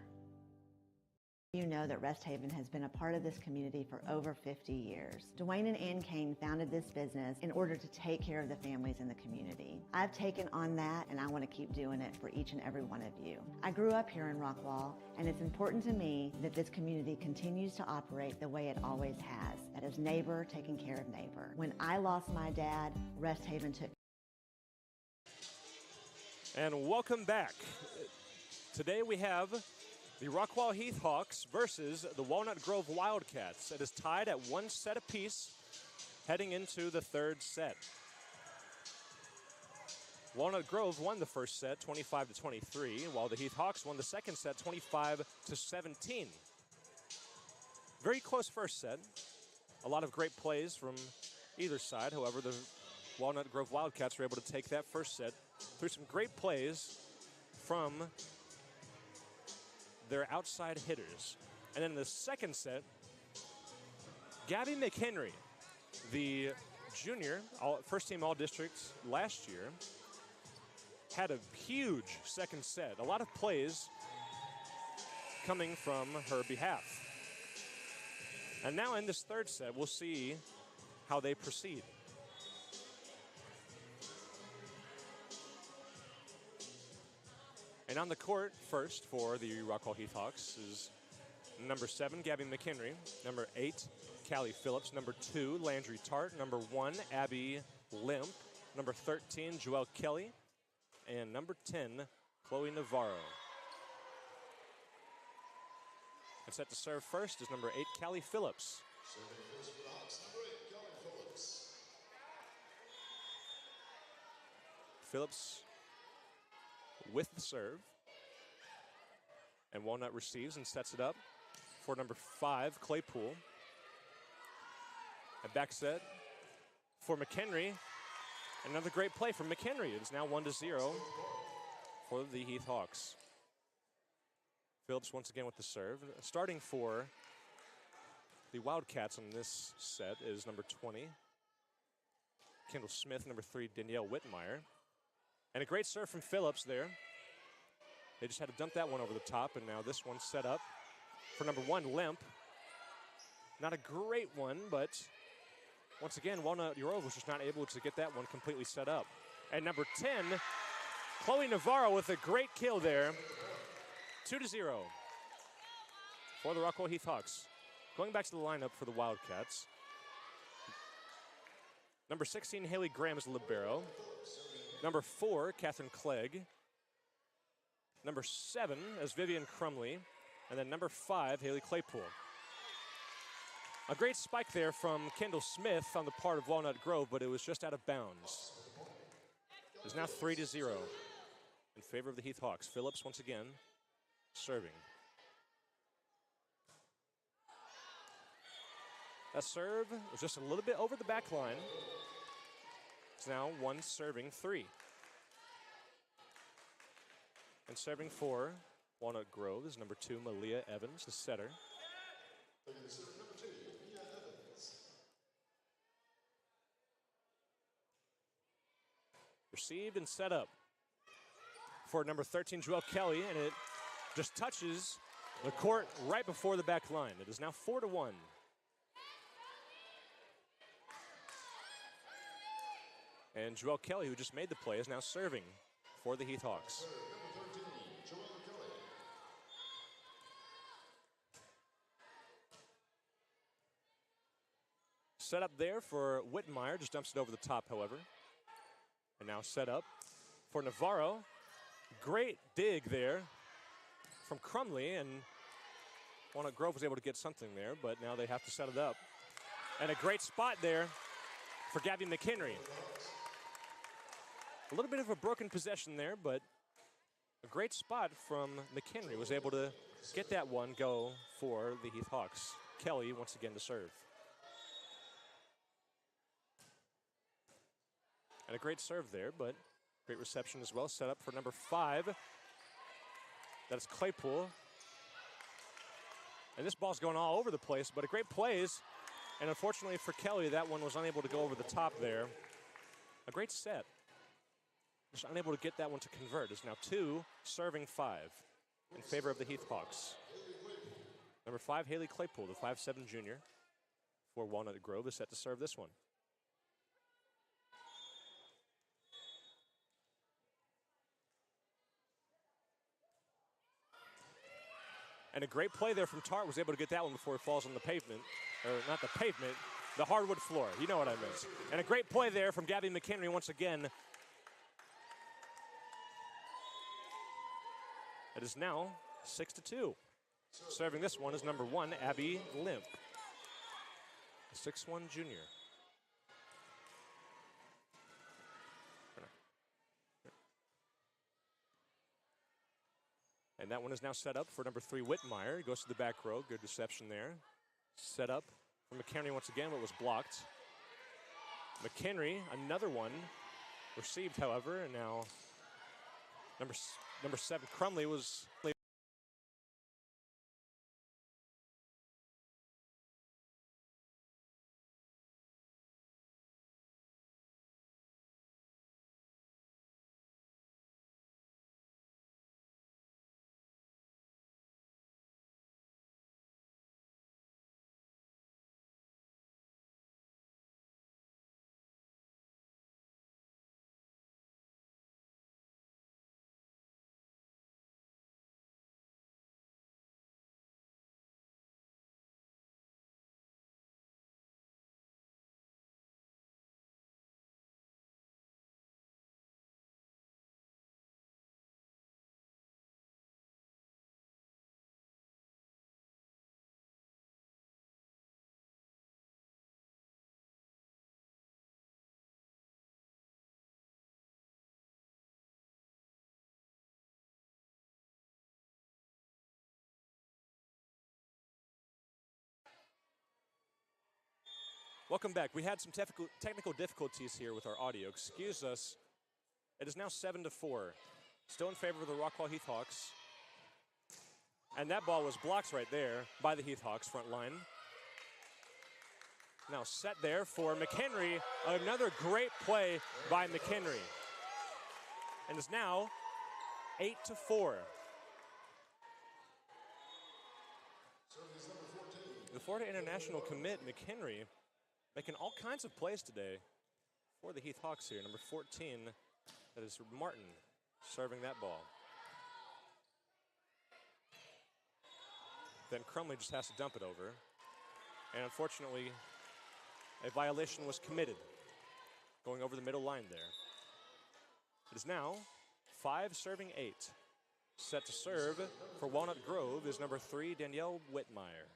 You know that Rest Haven has been a part of this community for over 50 years. Dwayne and Ann Kane founded this business in order to take care of the families in the community. I've taken on that, and I want to keep doing it for each and every one of you. I grew up here in Rockwall, and it's important to me that this community continues to operate the way it always has. That is neighbor taking care of neighbor. When I lost my dad, Rest Haven took. And welcome back. Today we have the Rockwall Heath Hawks versus the Walnut Grove Wildcats. It is tied at 1 set apiece heading into the third set. Walnut Grove won the first set 25-23, while the Heath Hawks won the second set 25-17. Very close first set. A lot of great plays from either side. However, the Walnut Grove Wildcats were able to take that first set through some great plays from their outside hitters. And then in the second set, Gabby McHenry, the junior, first team All-District last year, had a huge second set. A lot of plays coming from her behalf. And now in this third set, we'll see how they proceed. And on the court first for the Rockwall Heath Hawks is number 7, Gabby McHenry. Number 8, Callie Phillips. Number 2, Landry Tart. Number 1, Abby Limp. Number 13, Joelle Kelly. And number 10, Chloe Navarro. And set to serve first is number 8, Callie Phillips. Serving first for the Hawks, number 8, Kelly Phillips. Phillips with the serve. And Walnut receives and sets it up for number 5, Claypool. A back set for McHenry. Another great play from McHenry. It is now 1-0 for the Heath Hawks. Phillips once again with the serve. Starting for the Wildcats on this set is number 20, Kendall Smith. Number 3, Danielle Whitmire. And a great serve from Phillips there. They just had to dump that one over the top, and now this one's set up for number 1, Limp. Not a great one, but once again, Walnut Grove was just not able to get that one completely set up. And number 10, Chloe Navarro with a great kill there. 2-0 for the Rockwall Heath Hawks. Going back to the lineup for the Wildcats. Number 16, Haley Graham is libero. Number 4, Catherine Clegg. Number 7 is Vivian Crumley. And then number 5, Haley Claypool. A great spike there from Kendall Smith on the part of Walnut Grove, but it was just out of bounds. It's now 3-0 in favor of the Heath Hawks. Phillips once again serving. That serve was just a little bit over the back line. It's now 1 serving 3. And serving for Walnut Grove is number 2, Malia Evans, the setter. Taking the serve, number 2, Mia Evans. Received and set up for number 13, Joelle Kelly, and it just touches the court right before the back line. It is now 4-1. And Joelle Kelly, who just made the play, is now serving for the Heath Hawks. Number 13, Joelle Kelly. Set up there for Whitmire, just dumps it over the top, however. And now set up for Navarro. Great dig there from Crumley, and Walnut Grove was able to get something there, but now they have to set it up. And a great spot there for Gabby McHenry. A little bit of a broken possession there, but a great spot from McHenry. Was able to get that one go for the Heath Hawks. Kelly once again to serve. And a great serve there, but great reception as well. Set up for number 5. That's Claypool. And this ball's going all over the place, but a great plays. And unfortunately for Kelly, that one was unable to go over the top there. A great set. Just unable to get that one to convert. It's now 2 serving 5 in favor of the Heath Hawks. Number 5, Haley Claypool, the 5'7" junior for Walnut Grove, is set to serve this one. And a great play there from Tart. Was able to get that one before it falls on the pavement. Or not the pavement, the hardwood floor. You know what I meant. And a great play there from Gabby McHenry once again. It is now 6-2. Serving this one is number 1, Abby Limp, a 6'1" junior. And that one is now set up for number 3, Whitmire. He goes to the back row. Good reception there. Set up for McHenry once again, but was blocked. McHenry, another one. Received, however, and now number 7, Crumley, was Welcome back. We had some technical difficulties here with our audio. Excuse us. It is now 7-4. Still in favor of the Rockwall Heath Hawks. And that ball was blocked right there by the Heath Hawks front line. Now set there for McHenry. Another great play by McHenry. And it's now 8-4. The Florida International commit, McHenry, making all kinds of plays today for the Heath Hawks here. Number 14, that is Martin, serving that ball. Then Crumley just has to dump it over. And unfortunately, a violation was committed, going over the middle line there. It is now 5 serving 8. Set to serve for Walnut Grove is number 3, Danielle Whitmire.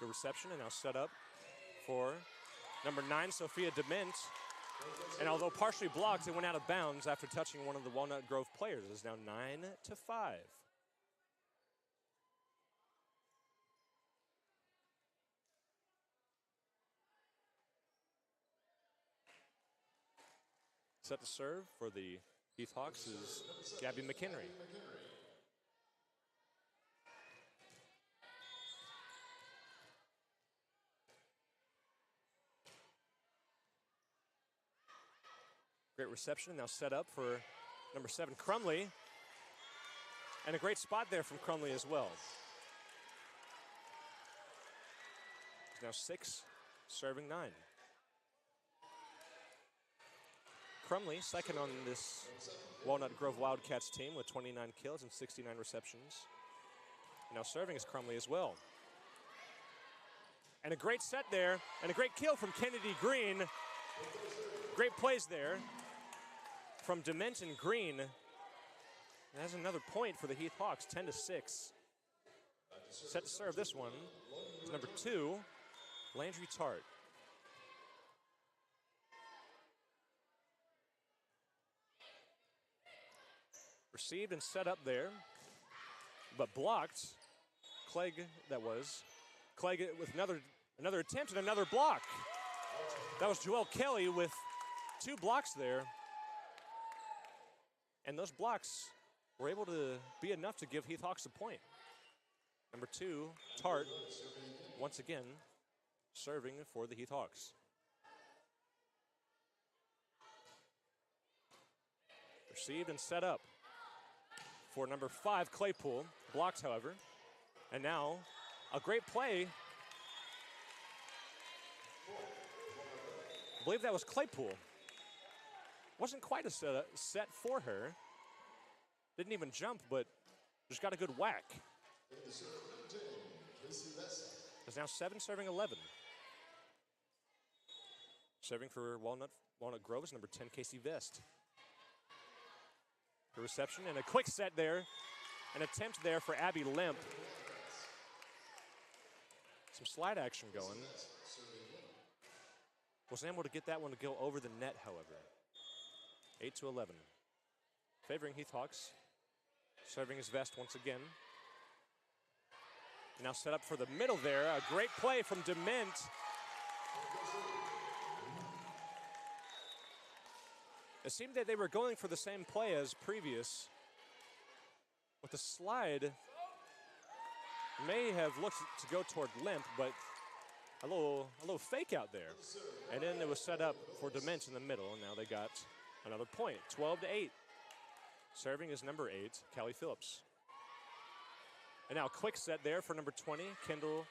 Good reception, and now set up for number 9, Sophia Dement. And although partially blocked, it went out of bounds after touching one of the Walnut Grove players. It is now 9-5. Set to serve for the Heath Hawks is Gabby McHenry. Great reception, now set up for number 7, Crumley. And a great spot there from Crumley as well. He's now 6, serving 9. Crumley, second on this Walnut Grove Wildcats team with 29 kills and 69 receptions. Now serving is Crumley as well. And a great set there, and a great kill from Kennedy Green. Great plays there from Dement and Green. And that's another point for the Heath Hawks, 10-6. Set to serve this one is number 2, Landry Tart. Received and set up there, but blocked. Clegg, that was. Clegg with another attempt and another block. That was Joelle Kelly with 2 blocks there. And those blocks were able to be enough to give Heath Hawks a point. Number 2, Tart, once again, serving for the Heath Hawks. Received and set up for number 5, Claypool. Blocked, however. And now, a great play. I believe that was Claypool. Wasn't quite a set for her. Didn't even jump, but just got a good whack. It's now 7 serving 11. Serving for Walnut Grove is number 10, Casey Vest. The reception and a quick set there. An attempt there for Abby Limp. Some slide action going. Wasn't able to get that one to go over the net, however. 8-11. Favoring Heath Hawks. Serving his Vest once again. Now set up for the middle there. A great play from Dement. It seemed that they were going for the same play as previous. With the slide, may have looked to go toward Limp, but a little fake out there. And then it was set up for Dement in the middle, and now they got another point, 12-8. Serving is number 8, Callie Phillips. And now a quick set there for number 20, Kendall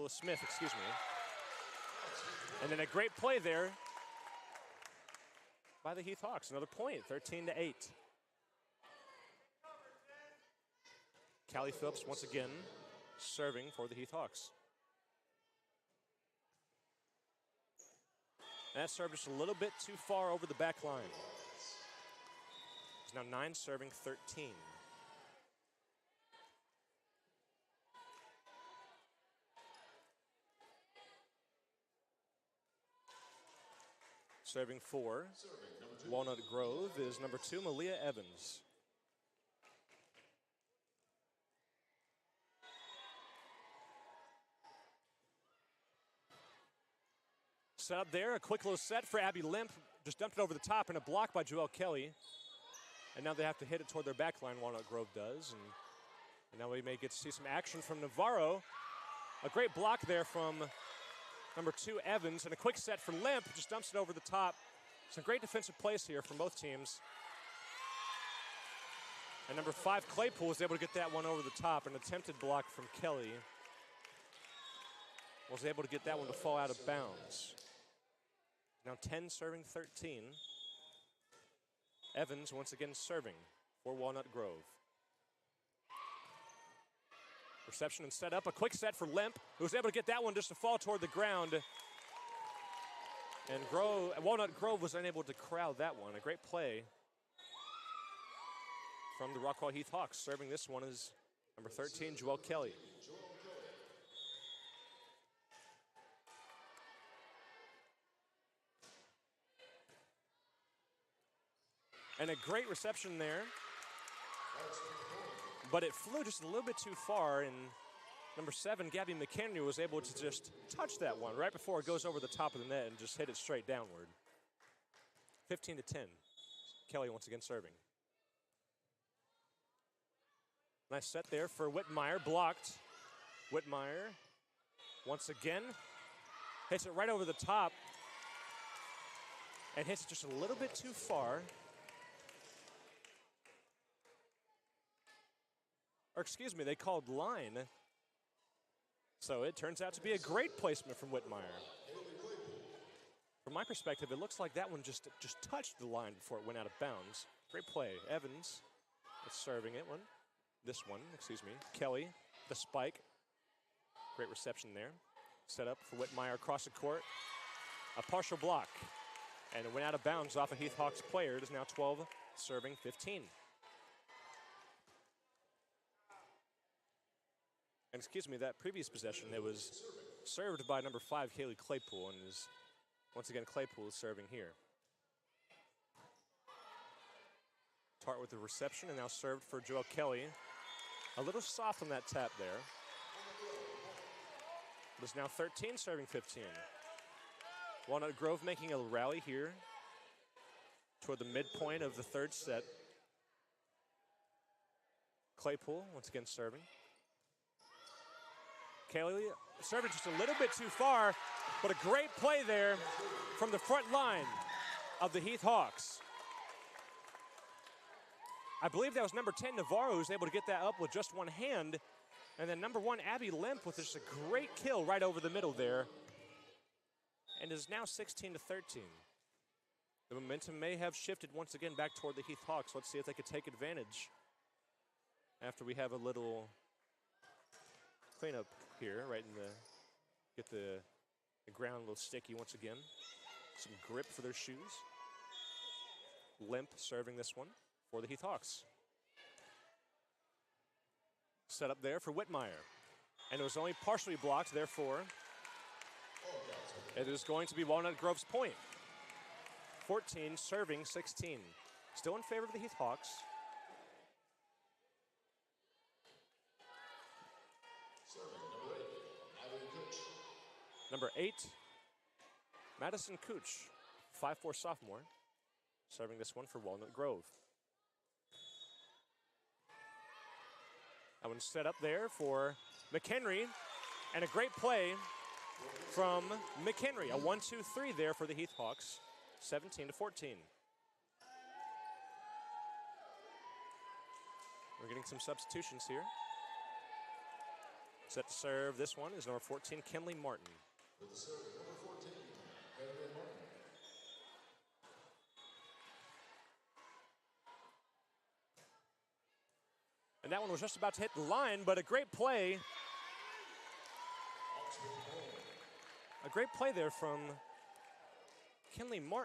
Smith, excuse me. And then a great play there by the Heath Hawks. Another point, 13-8. Callie Phillips once again serving for the Heath Hawks. And that served just a little bit too far over the back line. It's now 9 serving 13. Serving for Walnut Grove is number 2, Malia Evans. Set up there, a quick little set for Abby Limp. Just dumped it over the top and a block by Joelle Kelly. And now they have to hit it toward their back line, Walnut Grove does. And now we may get to see some action from Navarro. A great block there from number 2, Evans, and a quick set for Limp. Just dumps it over the top. Some great defensive plays here from both teams. And number 5, Claypool, was able to get that one over the top. An attempted block from Kelly was able to get that one to fall out of bounds. Now 10 serving 13. Evans once again serving for Walnut Grove. Reception and set up, a quick set for Limp, who was able to get that one just to fall toward the ground. And Walnut Grove was unable to corral that one. A great play from the Rockwall Heath Hawks. Serving this one is number 13, Joelle Kelly. And a great reception there. But it flew just a little bit too far, and number 7, Gabby McHenry, was able to just touch that one right before it goes over the top of the net and just hit it straight downward. 15-10. Kelly once again serving. Nice set there for Whitmire, blocked. Whitmire once again hits it right over the top and hits it just a little bit too far. Or excuse me, they called line. So it turns out to be a great placement from Whitmire. From my perspective, it looks like that one just touched the line before it went out of bounds. Great play. Evans is serving it one. This one, excuse me. Kelly, the spike. Great reception there. Set up for Whitmire across the court. A partial block. And it went out of bounds off a Heath Hawks player. It is now 12, serving 15. And excuse me, that previous possession, it was served by number 5, Kaylee Claypool, and is once again Claypool is serving here. Tart with the reception, and now served for Joelle Kelly. A little soft on that tap there. It is now 13, serving 15. Walnut Grove making a rally here toward the midpoint of the third set. Claypool once again serving. Kelly serving just a little bit too far, but a great play there from the front line of the Heath Hawks. I believe that was number 10, Navarro, who was able to get that up with just one hand. And then number 1, Abby Limp, with just a great kill right over the middle there. And is now 16-13. The momentum may have shifted once again back toward the Heath Hawks. Let's see if they could take advantage after we have a little cleanup here, right in the, get the ground a little sticky once again. Some grip for their shoes. Limp serving this one for the Heath Hawks. Set up there for Whitmire. And it was only partially blocked, therefore it is going to be Walnut Grove's point. 14 serving 16. Still in favor of the Heath Hawks. Number 8, Madison Cooch, 5'4" sophomore, serving this one for Walnut Grove. That one's set up there for McHenry, and a great play from McHenry. A 1-2-3 there for the Heath Hawks, 17-14. We're getting some substitutions here. Set to serve this one is number 14, Kenley Martin. With the serve, number 14, Henry Martin. And that one was just about to hit the line, but a great play. A great play there from Kenley Martin.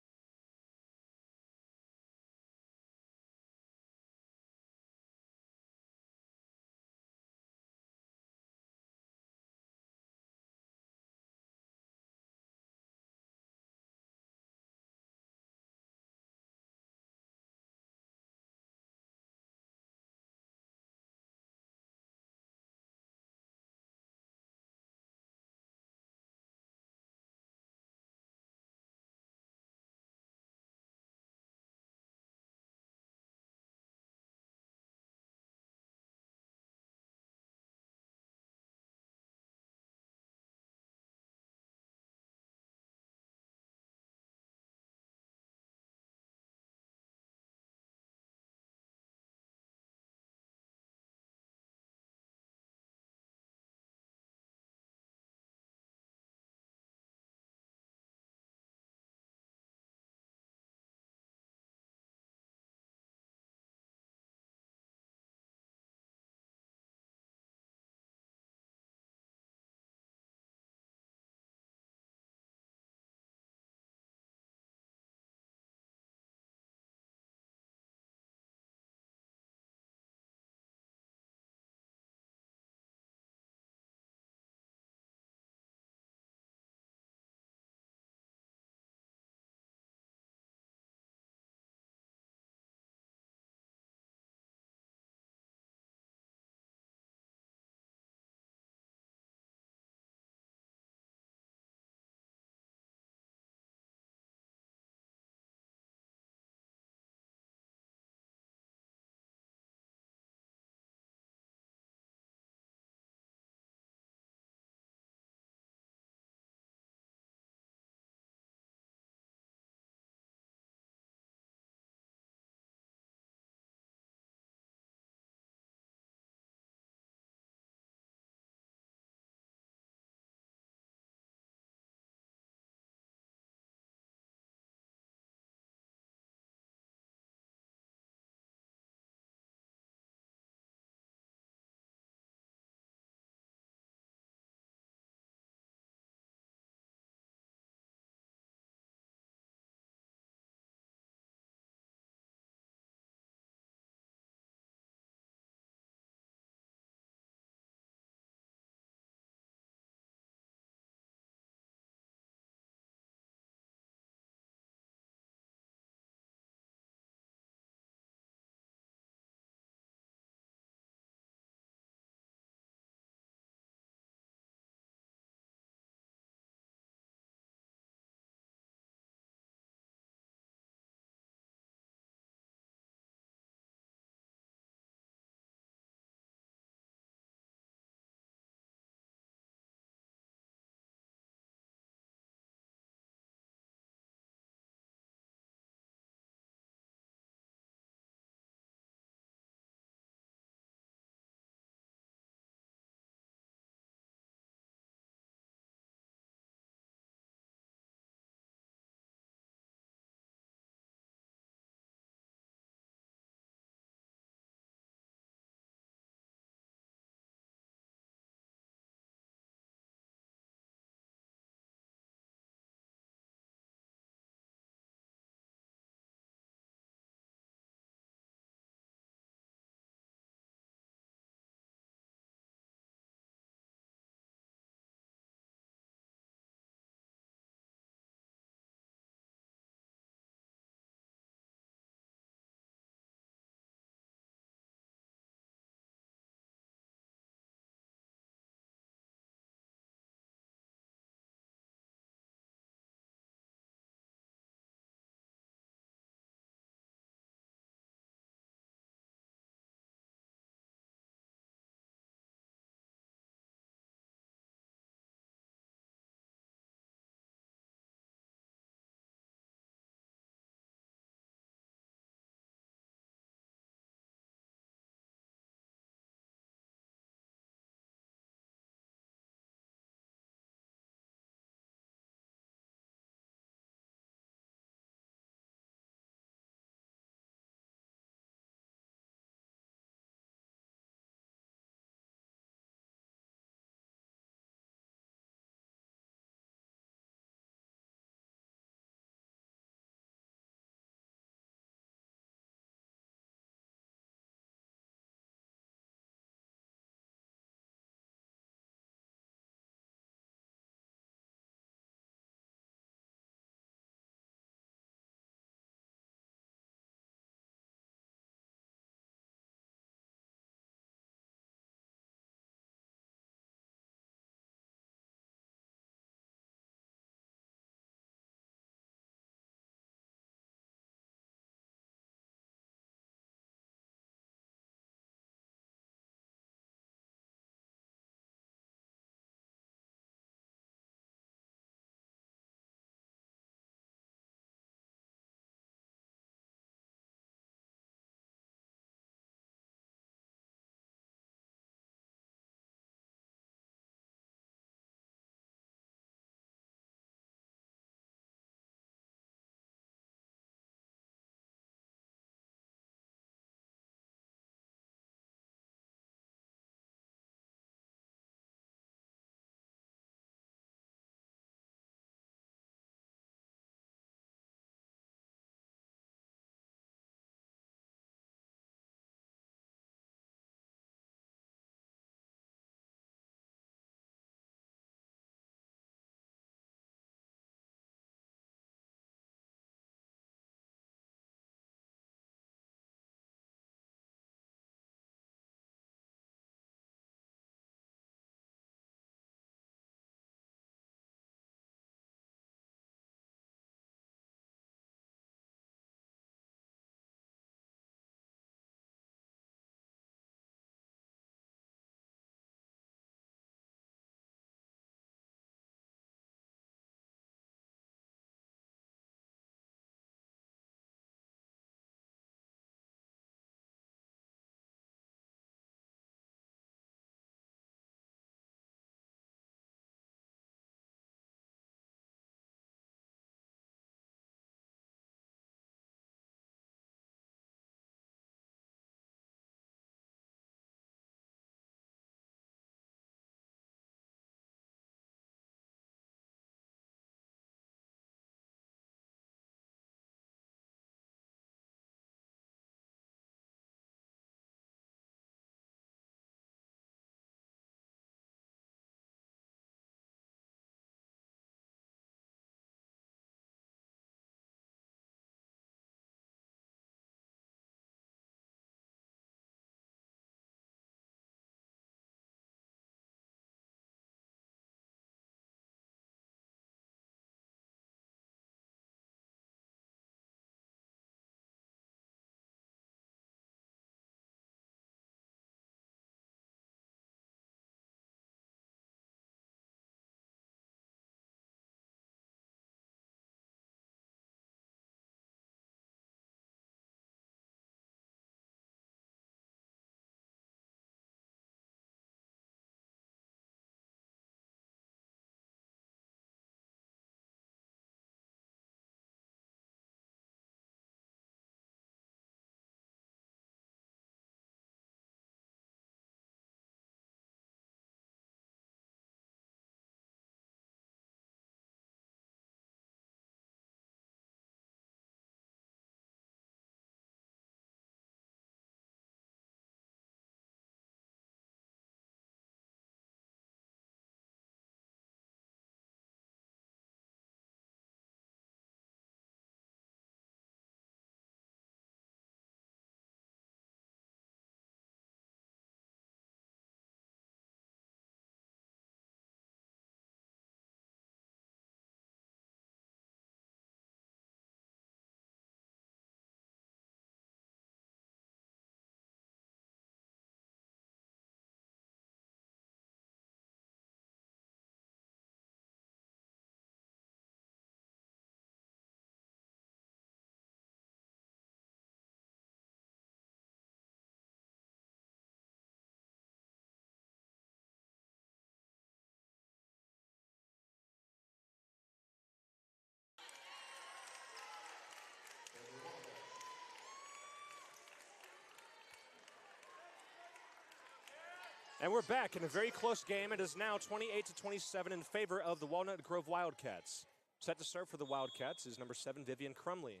And we're back in a very close game. It is now 28-27 in favor of the Walnut Grove Wildcats. Set to serve for the Wildcats is number 7, Vivian Crumley.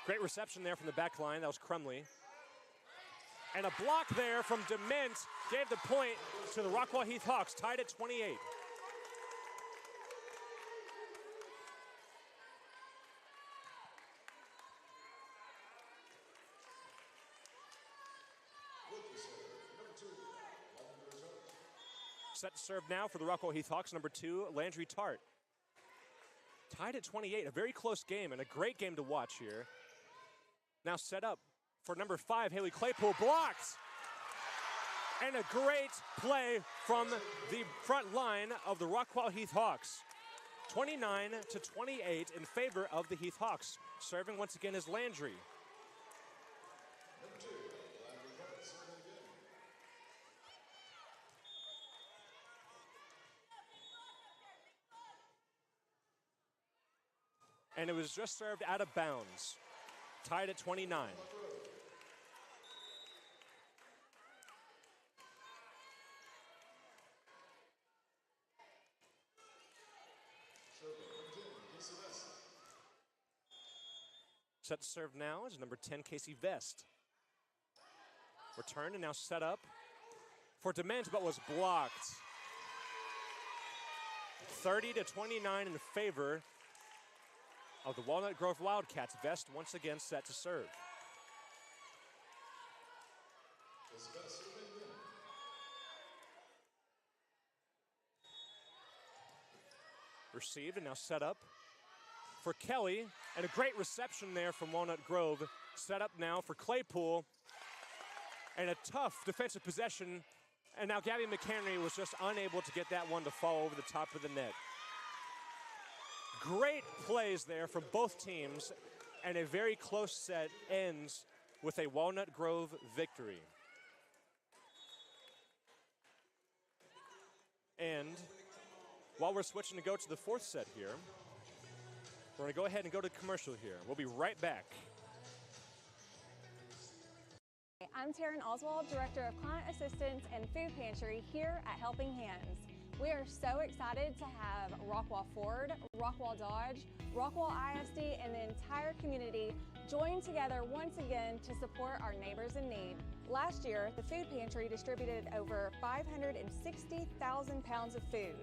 Great reception there from the back line. That was Crumley. And a block there from Dement gave the point to the Rockwall Heath Hawks, tied at 28. Set to serve now for the Rockwall Heath Hawks, number 2, Landry Tart. Tied at 28, a very close game and a great game to watch here. Now set up for number 5, Haley Claypool, blocked. And a great play from the front line of the Rockwall Heath Hawks. 29-28 in favor of the Heath Hawks. Serving once again is Landry. And it was just served out of bounds. Tied at 29. Set to serve now is number 10, Casey Vest. Returned and now set up for Dement, but was blocked. 30-29 in favor of the Walnut Grove Wildcats. Vest once again set to serve. Received and now set up for Kelly, and a great reception there from Walnut Grove. Set up now for Claypool, and a tough defensive possession, and now Gabby McHenry was just unable to get that one to fall over the top of the net. Great plays there from both teams, and a very close set ends with a Walnut Grove victory. And while we're switching to go to the 4th set here, we're going to go ahead and go to commercial here. We'll be right back. I'm Taryn Oswald, Director of Client Assistance and Food Pantry here at Helping Hands. We are so excited to have Rockwall Ford, Rockwall Dodge, Rockwall ISD, and the entire community join together once again to support our neighbors in need. Last year, the Food Pantry distributed over 560,000 pounds of food.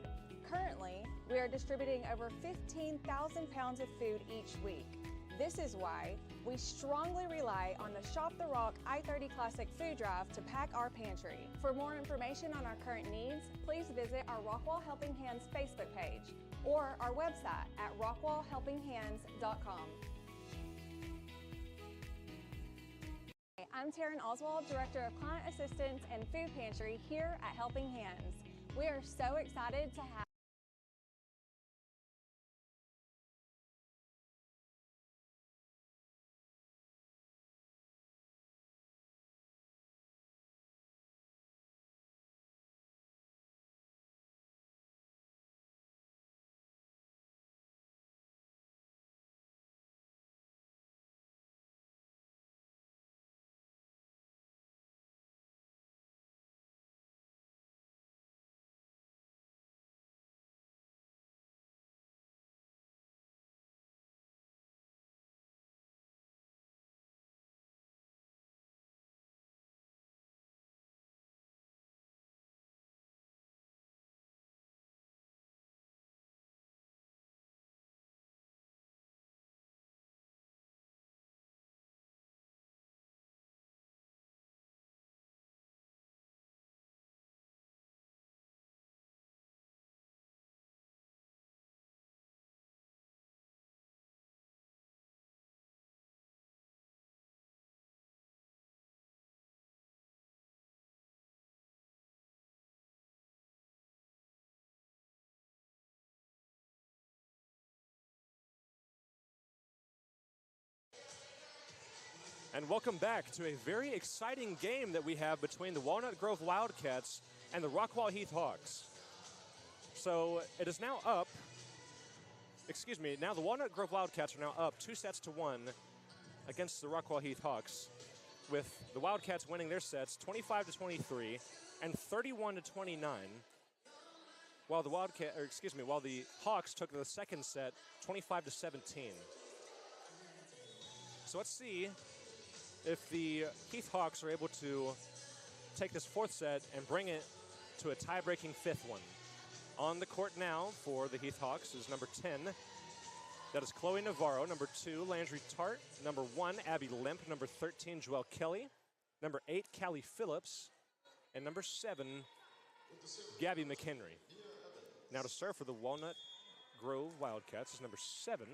Currently, we are distributing over 15,000 pounds of food each week. This is why we strongly rely on the Shop the Rock I-30 Classic Food Drive to pack our pantry. For more information on our current needs, please visit our Rockwall Helping Hands Facebook page or our website at rockwallhelpinghands.com. I'm Taryn Oswald, Director of Client Assistance and Food Pantry here at Helping Hands. We are so excited to have And welcome back to a very exciting game that we have between the Walnut Grove Wildcats and the Rockwall Heath Hawks. So it is now up, now the Walnut Grove Wildcats are now up 2-1 against the Rockwall Heath Hawks, with the Wildcats winning their sets 25-23 and 31-29, while the Hawks took the second set 25-17. So let's see if the Heath Hawks are able to take this fourth set and bring it to a tie-breaking fifth one. On the court now for the Heath Hawks is number 10. That is Chloe Navarro. Number 2, Landry Tart. Number 1, Abby Limp. Number 13, Joelle Kelly. Number 8, Callie Phillips. And number 7, Gabby McHenry. Now to serve for the Walnut Grove Wildcats is number 7.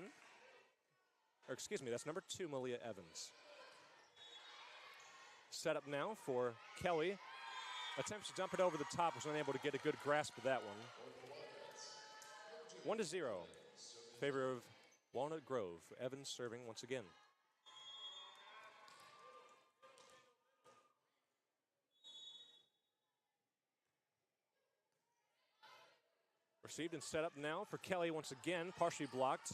That's number 2, Malia Evans. Set up now for Kelly. Attempts to dump it over the top, was unable to get a good grasp of that one. 1-0. Favor of Walnut Grove. Evans serving once again. Received and set up now for Kelly once again, partially blocked.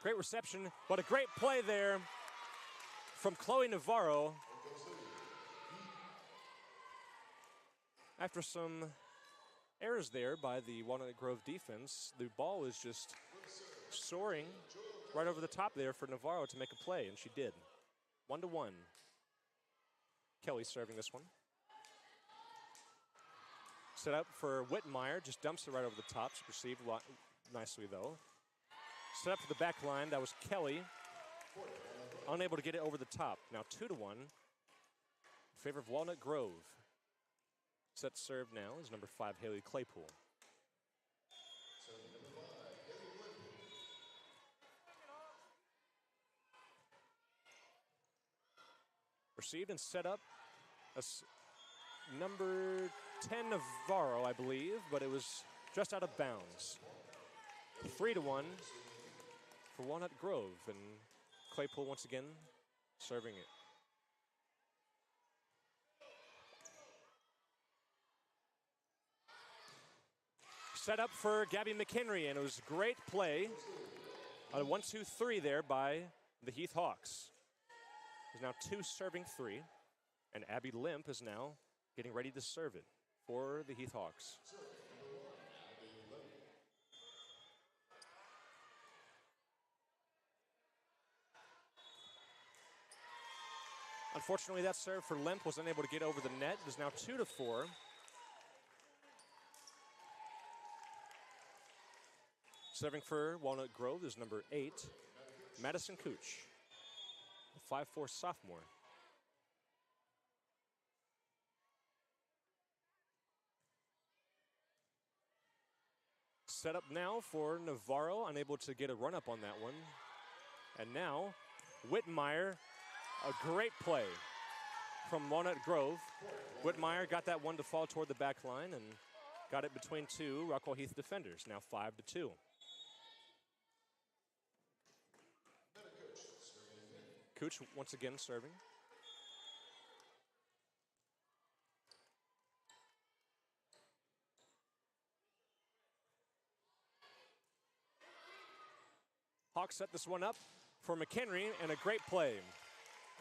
Great reception, but a great play there from Chloe Navarro. After some errors there by the Walnut Grove defense, the ball was just soaring right over the top there for Navarro to make a play, and she did. 1-1. Kelly serving this one. Set up for Whitmire, just dumps it right over the top. She received nicely though. Set up for the back line, that was Kelly. Unable to get it over the top. Now 2-1 in favor of Walnut Grove. Set serve now is number 5, Haley Claypool. Received and set up number 10 Navarro, I believe, but it was just out of bounds. 3-1 for Walnut Grove, and Claypool once again serving it. Set up for Gabby McHenry, and it was a great play. A 1-2-3 there by the Heath Hawks. There's now 2 serving 3, and Abby Limp is now getting ready to serve it for the Heath Hawks. Unfortunately, that serve for Limp was unable to get over the net. It is now 2-4. Serving for Walnut Grove is number 8, Madison Cooch, a 5'4" sophomore. Set up now for Navarro, unable to get a run up on that one. And now, Whitmire, a great play from Walnut Grove. Whitmire got that one to fall toward the back line and got it between 2 Rockwall Heath defenders, now 5-2. Cooch once again serving. Hawks set this one up for McHenry, and a great play.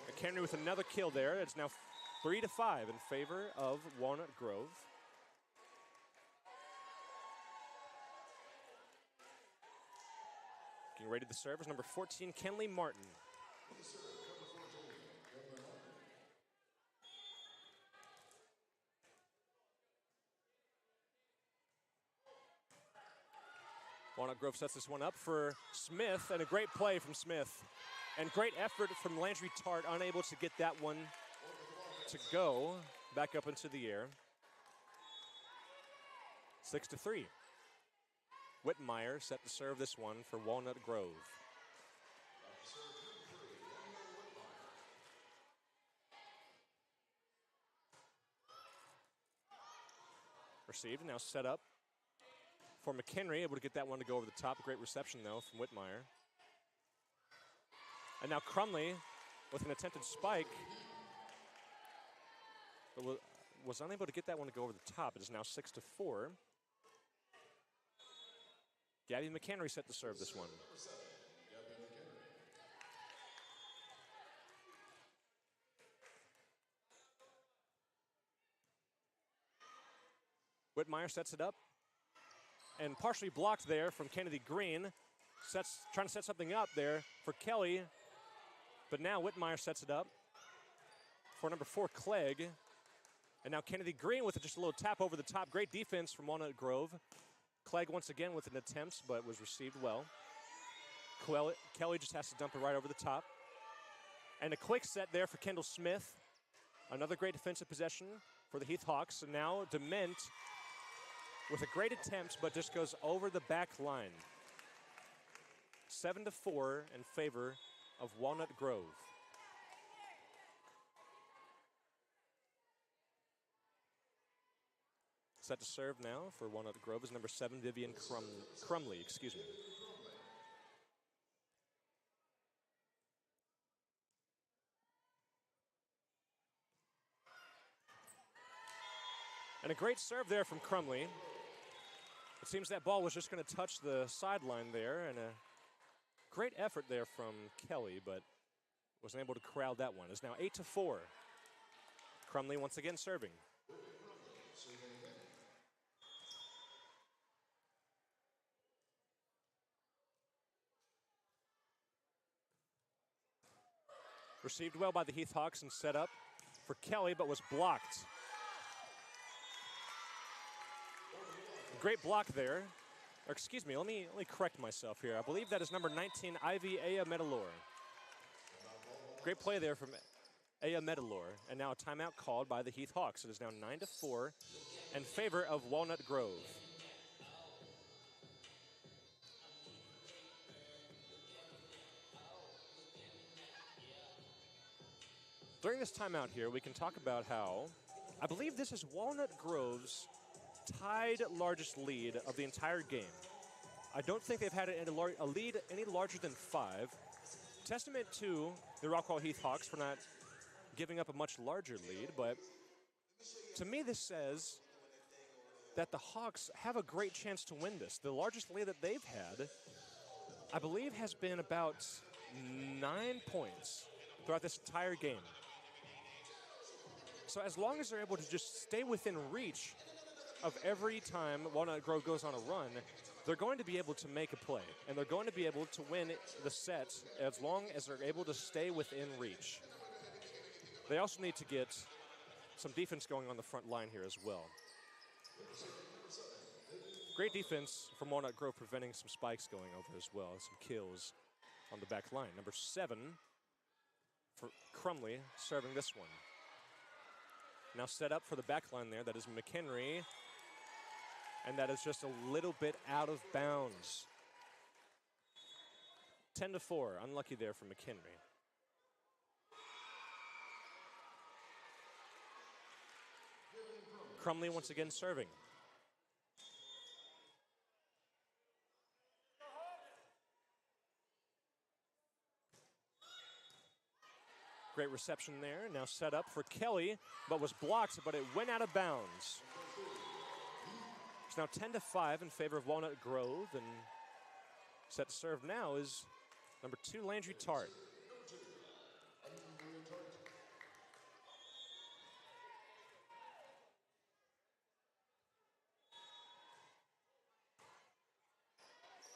McHenry with another kill there. It's now 3-5 in favor of Walnut Grove. Getting ready to serve is number 14, Kenley Martin. Walnut Grove sets this one up for Smith, and a great play from Smith. And great effort from Landry Tart, unable to get that one to go back up into the air. 6-3. Whitmire set to serve this one for Walnut Grove. Received, now set up for McHenry, able to get that one to go over the top. Great reception, though, from Whitmire. And now Crumley with an attempted spike, but was unable to get that one to go over the top. It is now 6-4. Gabby McHenry set to serve this one. Whitmire sets it up. And partially blocked there from Kennedy Green. Trying to set something up there for Kelly. But now Whitmire sets it up for number 4, Clegg. And now Kennedy Green with just a little tap over the top. Great defense from Walnut Grove. Clegg once again with an attempt, but was received well. Kelly just has to dump it right over the top. And a quick set there for Kendall Smith. Another great defensive possession for the Heath Hawks. And now Dement with a great attempt, but just goes over the back line. 7-4 in favor of Walnut Grove. Set to serve now for Walnut Grove is number 7, Vivian Crumley, excuse me. And a great serve there from Crumley. It seems that ball was just going to touch the sideline there, and a great effort there from Kelly, but wasn't able to corral that one. It's now 8-4. Crumley once again serving. Received well by the Heath Hawks and set up for Kelly, but was blocked. Great block there. Or excuse me, let me correct myself here. I believe that is number 19, Ivy Aya Metalor. Great play there from Aya Metalor. And now a timeout called by the Heath Hawks. It is now 9-4 in favor of Walnut Grove. During this timeout here, we can talk about how I believe this is Walnut Grove's tied largest lead of the entire game. I don't think they've had a lead any larger than 5. Testament to the Rockwall Heath Hawks for not giving up a much larger lead, but to me this says that the Hawks have a great chance to win this. The largest lead that they've had, I believe, has been about 9 points throughout this entire game. So as long as they're able to just stay within reach of every time Walnut Grove goes on a run, they're going to be able to make a play, and they're going to be able to win the set as long as they're able to stay within reach. They also need to get some defense going on the front line here as well. Great defense from Walnut Grove, preventing some spikes going over as well, and some kills on the back line. Number 7 for Crumley serving this one. Now set up for the back line there. That is McHenry. And that is just a little bit out of bounds. 10-4. Unlucky there for McHenry. Crumley once again serving. Great reception there. Now set up for Kelly, but was blocked, but it went out of bounds. It's now 10-5 in favor of Walnut Grove, and set to serve now is number 2, Landry Tart.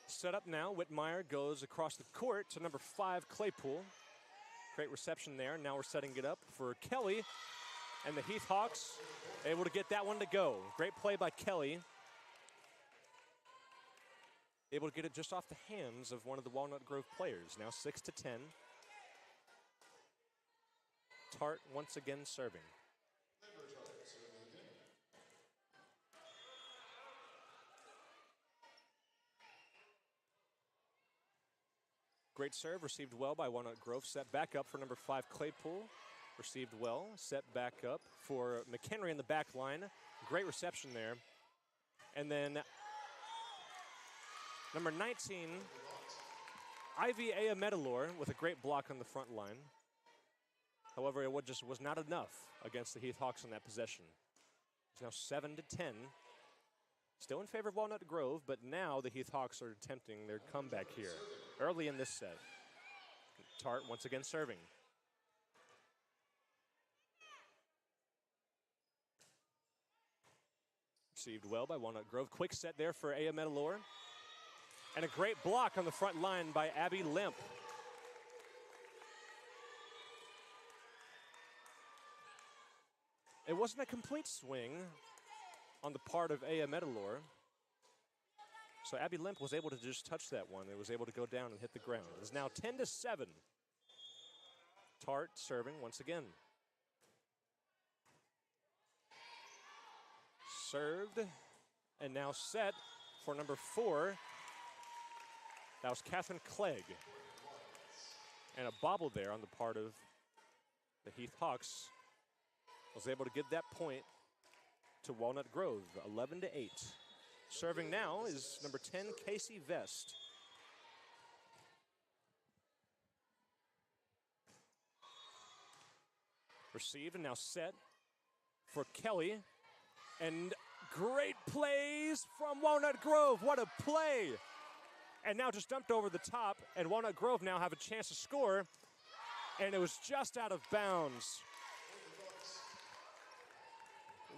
Set up now, Whitmire goes across the court to number 5, Claypool. Great reception there. Now we're setting it up for Kelly, and the Heath Hawks able to get that one to go. Great play by Kelly. Able to get it just off the hands of one of the Walnut Grove players. Now 6-10. Tart once again serving. Great serve, received well by Walnut Grove. Set back up for number 5, Claypool. Received well, set back up for McHenry in the back line. Great reception there. And then number 19, Ivy Aya Metalor with a great block on the front line. However, it just was not enough against the Heath Hawks in that possession. It's now 7-10. Still in favor of Walnut Grove, but now the Heath Hawks are attempting their comeback here early in this set. Tart once again serving. Received well by Walnut Grove. Quick set there for A.M. Metalore. And a great block on the front line by Abby Limp. It wasn't a complete swing on the part of A.M. Metalore. So Abby Limp was able to just touch that one. It was able to go down and hit the ground. It is now 10-7. Tart serving once again. Served and now set for number 4. That was Catherine Clegg. And a bobble there on the part of the Heath Hawks. Was able to give that point to Walnut Grove, 11-8. Serving now is number 10, Casey Vest. Received and now set for Kelly. And great plays from Walnut Grove. What a play. And now just dumped over the top, and Walnut Grove now have a chance to score. And it was just out of bounds.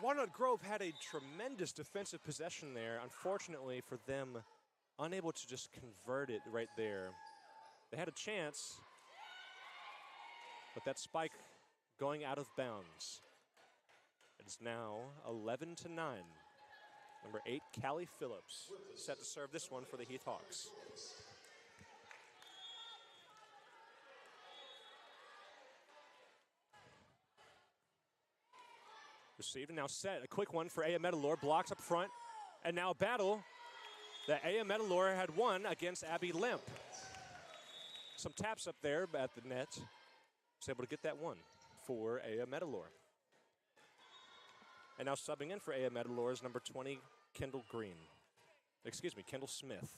Walnut Grove had a tremendous defensive possession there. Unfortunately for them, unable to just convert it right there. They had a chance, but that spike going out of bounds. It's now 11-9. Number 8, Callie Phillips, set to serve this one for the Heath Hawks. Received and now set. A quick one for A.M. Metalore. Blocks up front. And now a battle that A.M. Metalore had won against Abby Limp. Some taps up there at the net. Was able to get that one for A.M. Metalore. And now subbing in for A.M. Metalore is number 20, Kendall Green. Excuse me, Kendall Smith.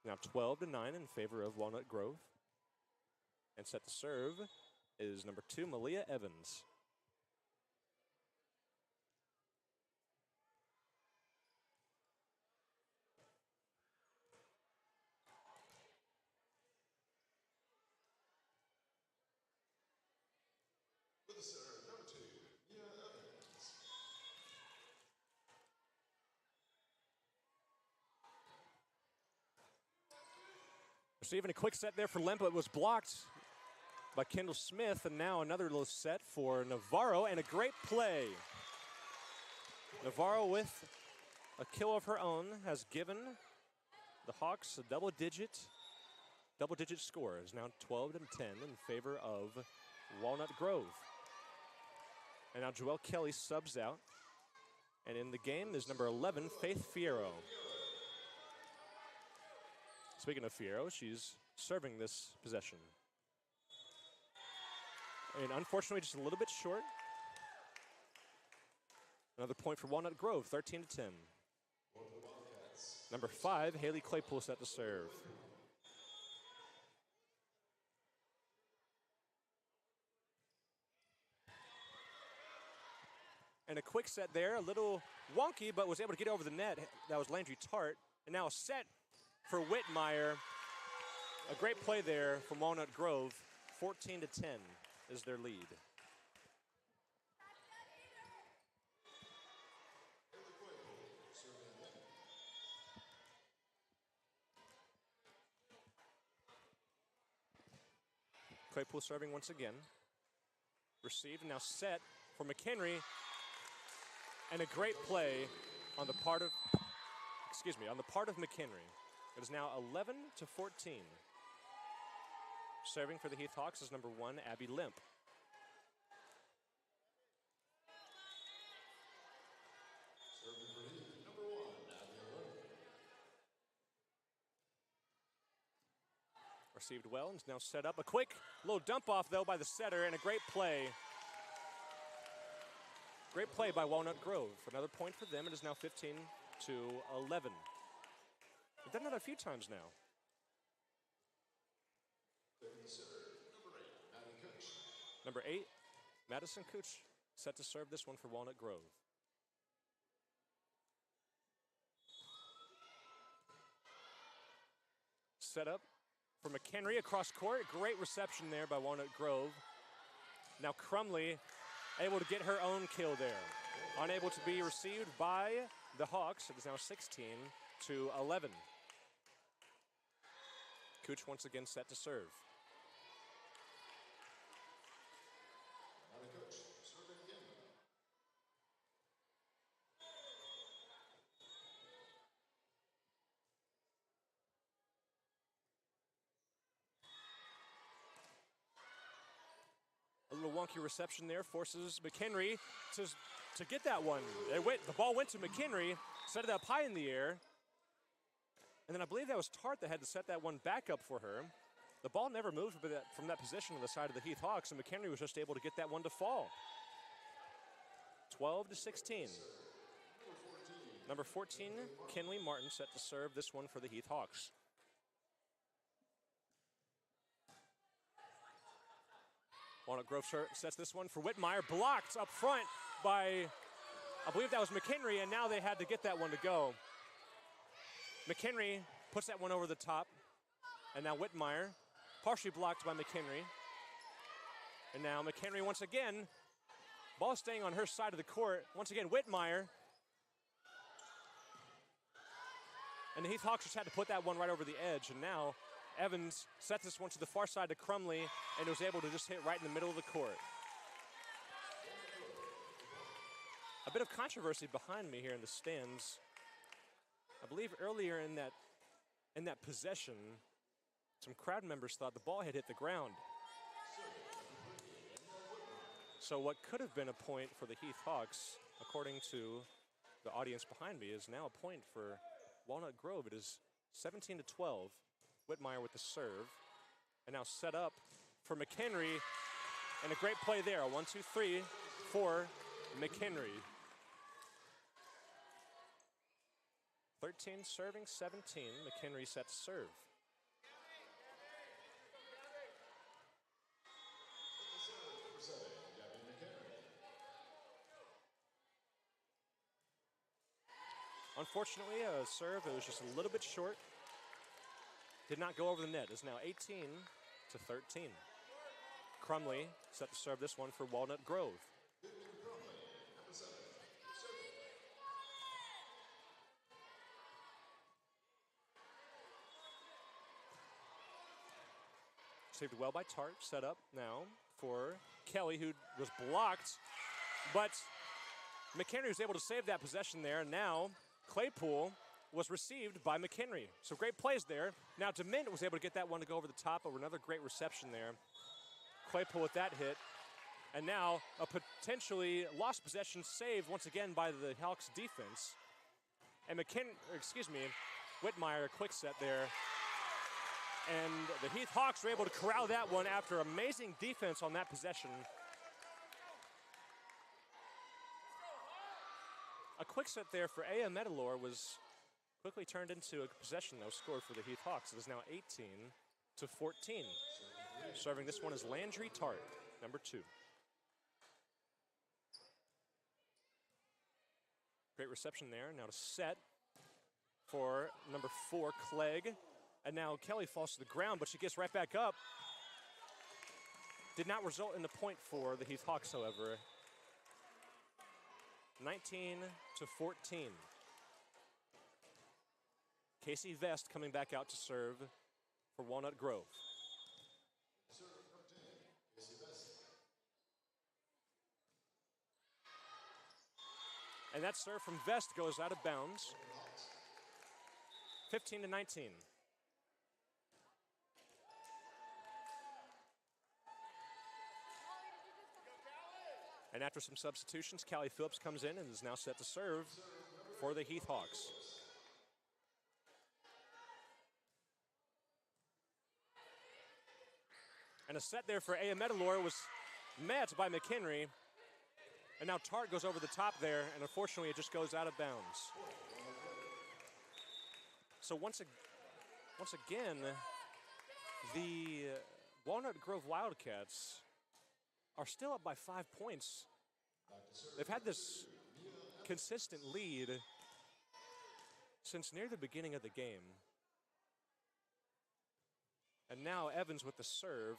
Now 12-9 in favor of Walnut Grove. And set to serve is number 2, Malia Evans. With the serve, number 2, Mia Evans. Receiving a quick set there for Limp. It was blocked by Kendall Smith, and now another little set for Navarro, and a great play. Navarro with a kill of her own has given the Hawks a double-digit score. It's now 12-10 in favor of Walnut Grove. And now Joelle Kelly subs out, and in the game is number 11, Faith Fierro. Speaking of Fierro, she's serving this possession. And unfortunately, just a little bit short. Another point for Walnut Grove, 13-10. Number 5, Haley Claypool set to serve. And a quick set there, a little wonky, but was able to get over the net. That was Landry Tart. And now a set for Whitmire. A great play there from Walnut Grove, 14-10. Is their lead. Claypool serving once again. Received, now set for McHenry. And a great play on the part of, McHenry. It is now 11-14. Serving for the Heath Hawks is number 1, Abby Limp. Serving for Heath, number 1, Abby Limp. Received well and is now set up. A quick little dump off, though, by the setter, and a great play. Great play by Walnut Grove. Another point for them. It is now 15-11. We've done that a few times now. Number 8, Madison Cooch, set to serve this one for Walnut Grove. Set up for McHenry across court. Great reception there by Walnut Grove. Now Crumley able to get her own kill there. Unable to be received by the Hawks. It is now 16-11. Cooch once again set to serve. A little wonky reception there forces McHenry to get that one. The ball went to McHenry, set it up high in the air. And then I believe that was Tart that had to set that one back up for her. The ball never moved from that position on the side of the Heath Hawks, and McHenry was just able to get that one to fall. 12-16. Number 14, Kinley Martin, set to serve this one for the Heath Hawks. Walnut Grove sets this one for Whitmire, blocked up front by, I believe that was McHenry, and now they had to get that one to go. McHenry puts that one over the top, and now Whitmire, partially blocked by McHenry. And now McHenry once again, ball staying on her side of the court. Once again, Whitmire. And the Heath Hawks just had to put that one right over the edge, and now Evans sets this one to the far side to Crumley and was able to just hit right in the middle of the court. A bit of controversy behind me here in the stands. I believe earlier in that possession, some crowd members thought the ball had hit the ground. So what could have been a point for the Heath Hawks, according to the audience behind me, is now a point for Walnut Grove. It is 17-12. Whitmire with the serve. And now set up for McHenry. And a great play there. 1-2-3 for McHenry. 13 serving, 17. McHenry set to serve. Unfortunately, a serve that was just a little bit short. Did not go over the net. It's now 18-13. Crumley set to serve this one for Walnut Grove. Saved well by Tart. Set up now for Kelly, who was blocked. But McHenry was able to save that possession there. And now Claypool was received by McHenry. So great plays there. Now DeMint was able to get that one to go over the top over another great reception there. Claypool with that hit. And now a potentially lost possession saved once again by the Hawks defense. And Whitmire, a quick set there. And the Heath Hawks were able to corral that one after amazing defense on that possession. A quick set there for A.M. Metalor was quickly turned into a possession, though, scored for the Heath Hawks. It is now 18-14. Serving this one is Landry Tart, number 2. Great reception there. Now to set for number 4, Clegg. And now Kelly falls to the ground, but she gets right back up. Did not result in the point for the Heath Hawks, however. 19-14. Casey Vest coming back out to serve for Walnut Grove. And that serve from Vest goes out of bounds. 15-19. And after some substitutions, Callie Phillips comes in and is now set to serve for the Heath Hawks. And a set there for A.M. Metalor was met by McHenry. And now Tart goes over the top there, and unfortunately it just goes out of bounds. So once again, the Walnut Grove Wildcats are still up by 5 points. They've had this consistent lead since near the beginning of the game. And now Evans with the serve.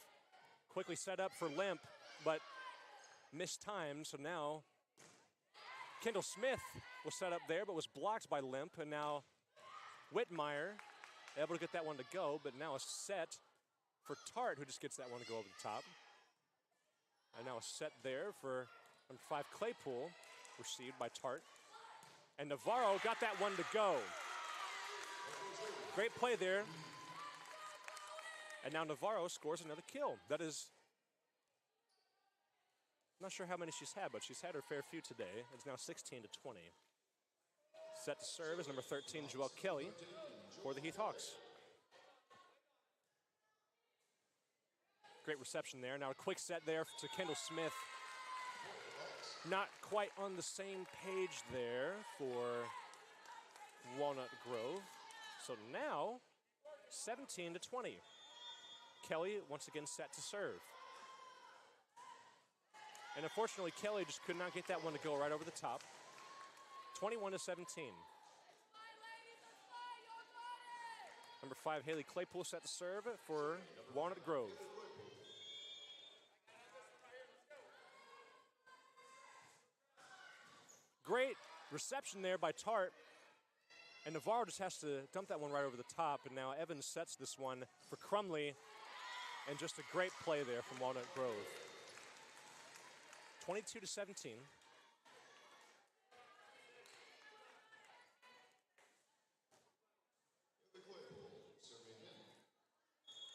Quickly set up for Limp, but mistimed, so now Kendall Smith was set up there but was blocked by Limp, and now Whitmire able to get that one to go, but now a set for Tart, who just gets that one to go over the top. And now a set there for number 5 Claypool, received by Tart. And Navarro got that one to go. Great play there. And now Navarro scores another kill. That is, I'm not sure how many she's had, but she's had her fair few today. It's now 16 to 20. Set to serve is number 13, Joelle Kelly, for the Heath Hawks. Great reception there. Now a quick set there to Kendall Smith. Not quite on the same page there for Walnut Grove. So now 17 to 20. Kelly once again set to serve. And unfortunately, Kelly just could not get that one to go right over the top. 21 to 17. Number 5, Haley Claypool set to serve for Walnut Grove. Great reception there by Tart. And Navarro just has to dump that one right over the top. And now Evans sets this one for Crumley. And just a great play there from Walnut Grove. 22 to 17.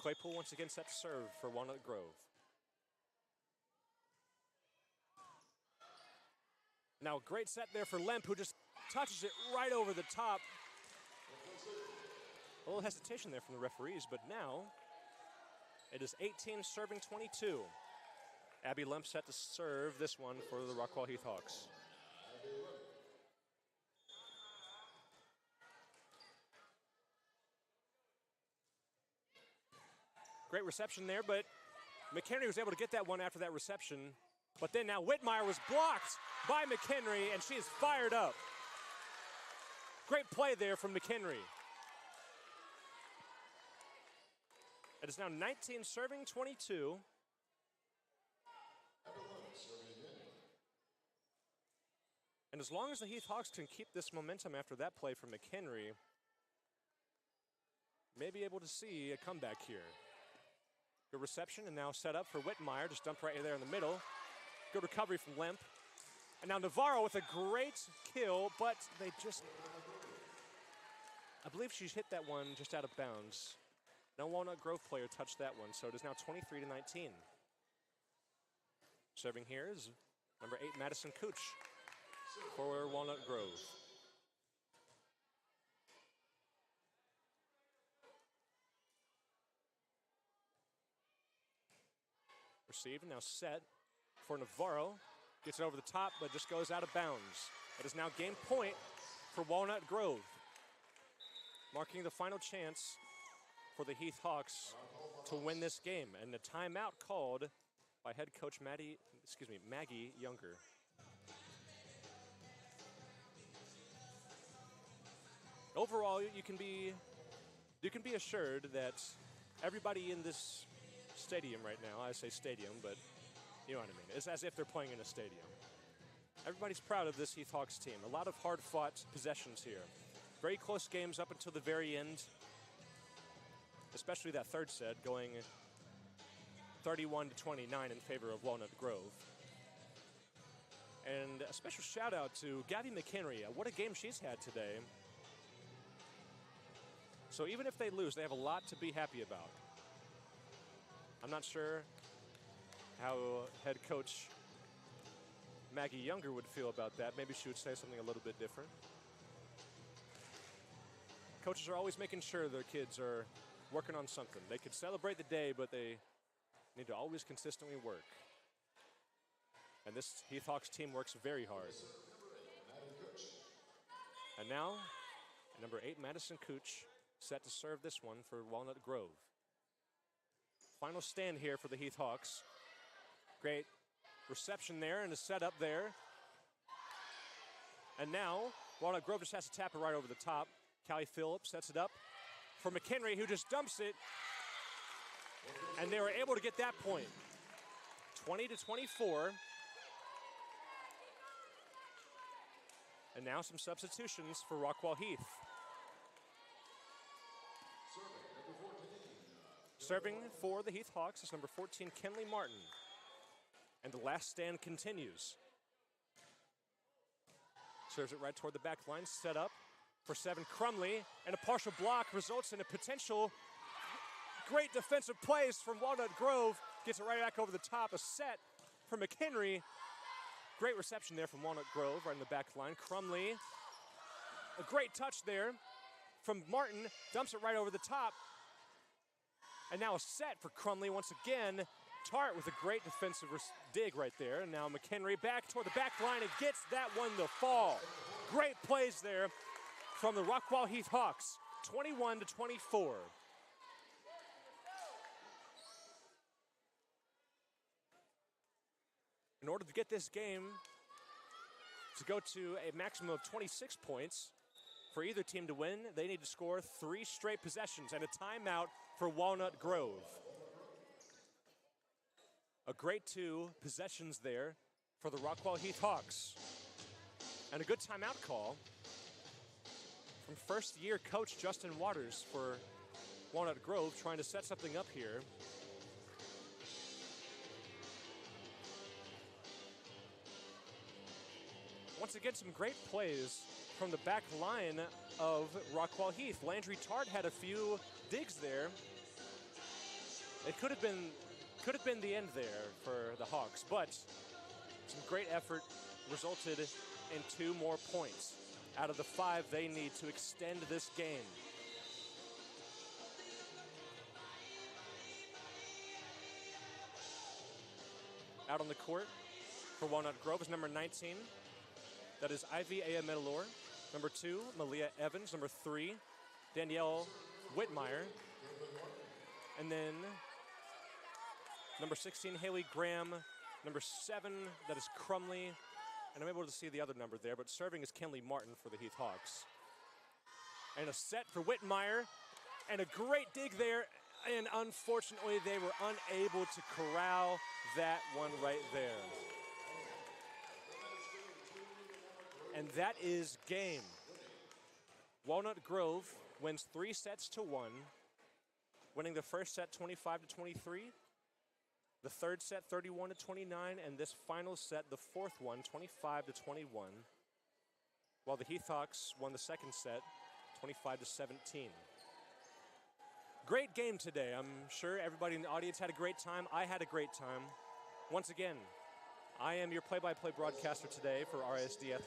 Claypool once again set to serve for Walnut Grove. Now a great set there for Lemp, who just touches it right over the top. A little hesitation there from the referees, but now it is 18 serving 22. Abby Lemp set to serve this one for the Rockwall Heath Hawks. Great reception there, but McHenry was able to get that one after that reception. But then now Whitmire was blocked by McHenry, and she is fired up. Great play there from McHenry. It is now 19 serving 22. And as long as the Heath Hawks can keep this momentum after that play from McHenry, may be able to see a comeback here. Good reception, and now set up for Whitmire, just dumped right there in the middle. Good recovery from Lemp. And now Navarro with a great kill, but they just, I believe she's hit that one just out of bounds. No Walnut Grove player touched that one, so it is now 23 to 19. Serving here is number 8, Madison Cooch for Walnut Grove. Received and now set for Navarro. Gets it over the top, but just goes out of bounds. It is now game point for Walnut Grove, marking the final chance for the Heath Hawks to win this game. And the timeout called by head coach Maggie Younger. Overall, you can be assured that everybody in this stadium right now, I say stadium, but you know what I mean. It's as if they're playing in a stadium. Everybody's proud of this Heath Hawks team. A lot of hard-fought possessions here. Very close games up until the very end, especially that third set going 31 to 29 in favor of Walnut Grove. And a special shout out to Gabby McHenry. What a game she's had today. So even if they lose, they have a lot to be happy about. I'm not sure how head coach Maggie Younger would feel about that. Maybe she would say something a little bit different. Coaches are always making sure their kids are working on something. They could celebrate the day, but they need to always consistently work. And this Heath Hawks team works very hard. And now, number 8, Madison Cooch, set to serve this one for Walnut Grove. Final stand here for the Heath Hawks. Great reception there and a setup there. And now, Walnut Grove just has to tap it right over the top. Callie Phillips sets it up for McHenry, who just dumps it. And they were able to get that point. 20 to 24. And now some substitutions for Rockwall Heath. Serving for the Heath Hawks is number 14, Kenley Martin. And the last stand continues. Serves it right toward the back line, set up for 7, Crumley, and a partial block results in a potential great defensive plays from Walnut Grove. Gets it right back over the top, a set for McHenry. Great reception there from Walnut Grove, right in the back line. Crumley, a great touch there from Martin, dumps it right over the top. And now a set for Crumley once again. Tart with a great defensive dig right there. And now McHenry back toward the back line and gets that one to fall. Great plays there from the Rockwall Heath Hawks, 21-24. In order to get this game to go to a maximum of 26 points, for either team to win, they need to score 3 straight possessions and a timeout for Walnut Grove. A great 2 possessions there for the Rockwall Heath Hawks. And a good timeout call from first-year coach Justin Waters for Walnut Grove, trying to set something up here. Once again, some great plays from the back line of Rockwall Heath. Landry Tart had a few digs there. It could have been the end there for the Hawks, but some great effort resulted in 2 more points out of the 5 they need to extend this game. Out on the court for Walnut Grove is number 19. That is Ivy Ayametalor. Number 2, Malia Evans. Number 3, Danielle Whitmire. And then number 16, Haley Graham. Number 7, that is Crumley. And I'm able to see the other number there, but serving is Kenley Martin for the Heath Hawks. And a set for Whitmire. And a great dig there. And unfortunately, they were unable to corral that one right there. And that is game. Walnut Grove wins 3 sets to 1, winning the first set 25-23, the third set 31-29, and this final set, the fourth one, 25-21, while the Heath Hawks won the second set 25-17. Great game today. I'm sure everybody in the audience had a great time. I had a great time. Once again, I am your play-by-play broadcaster today for RSDF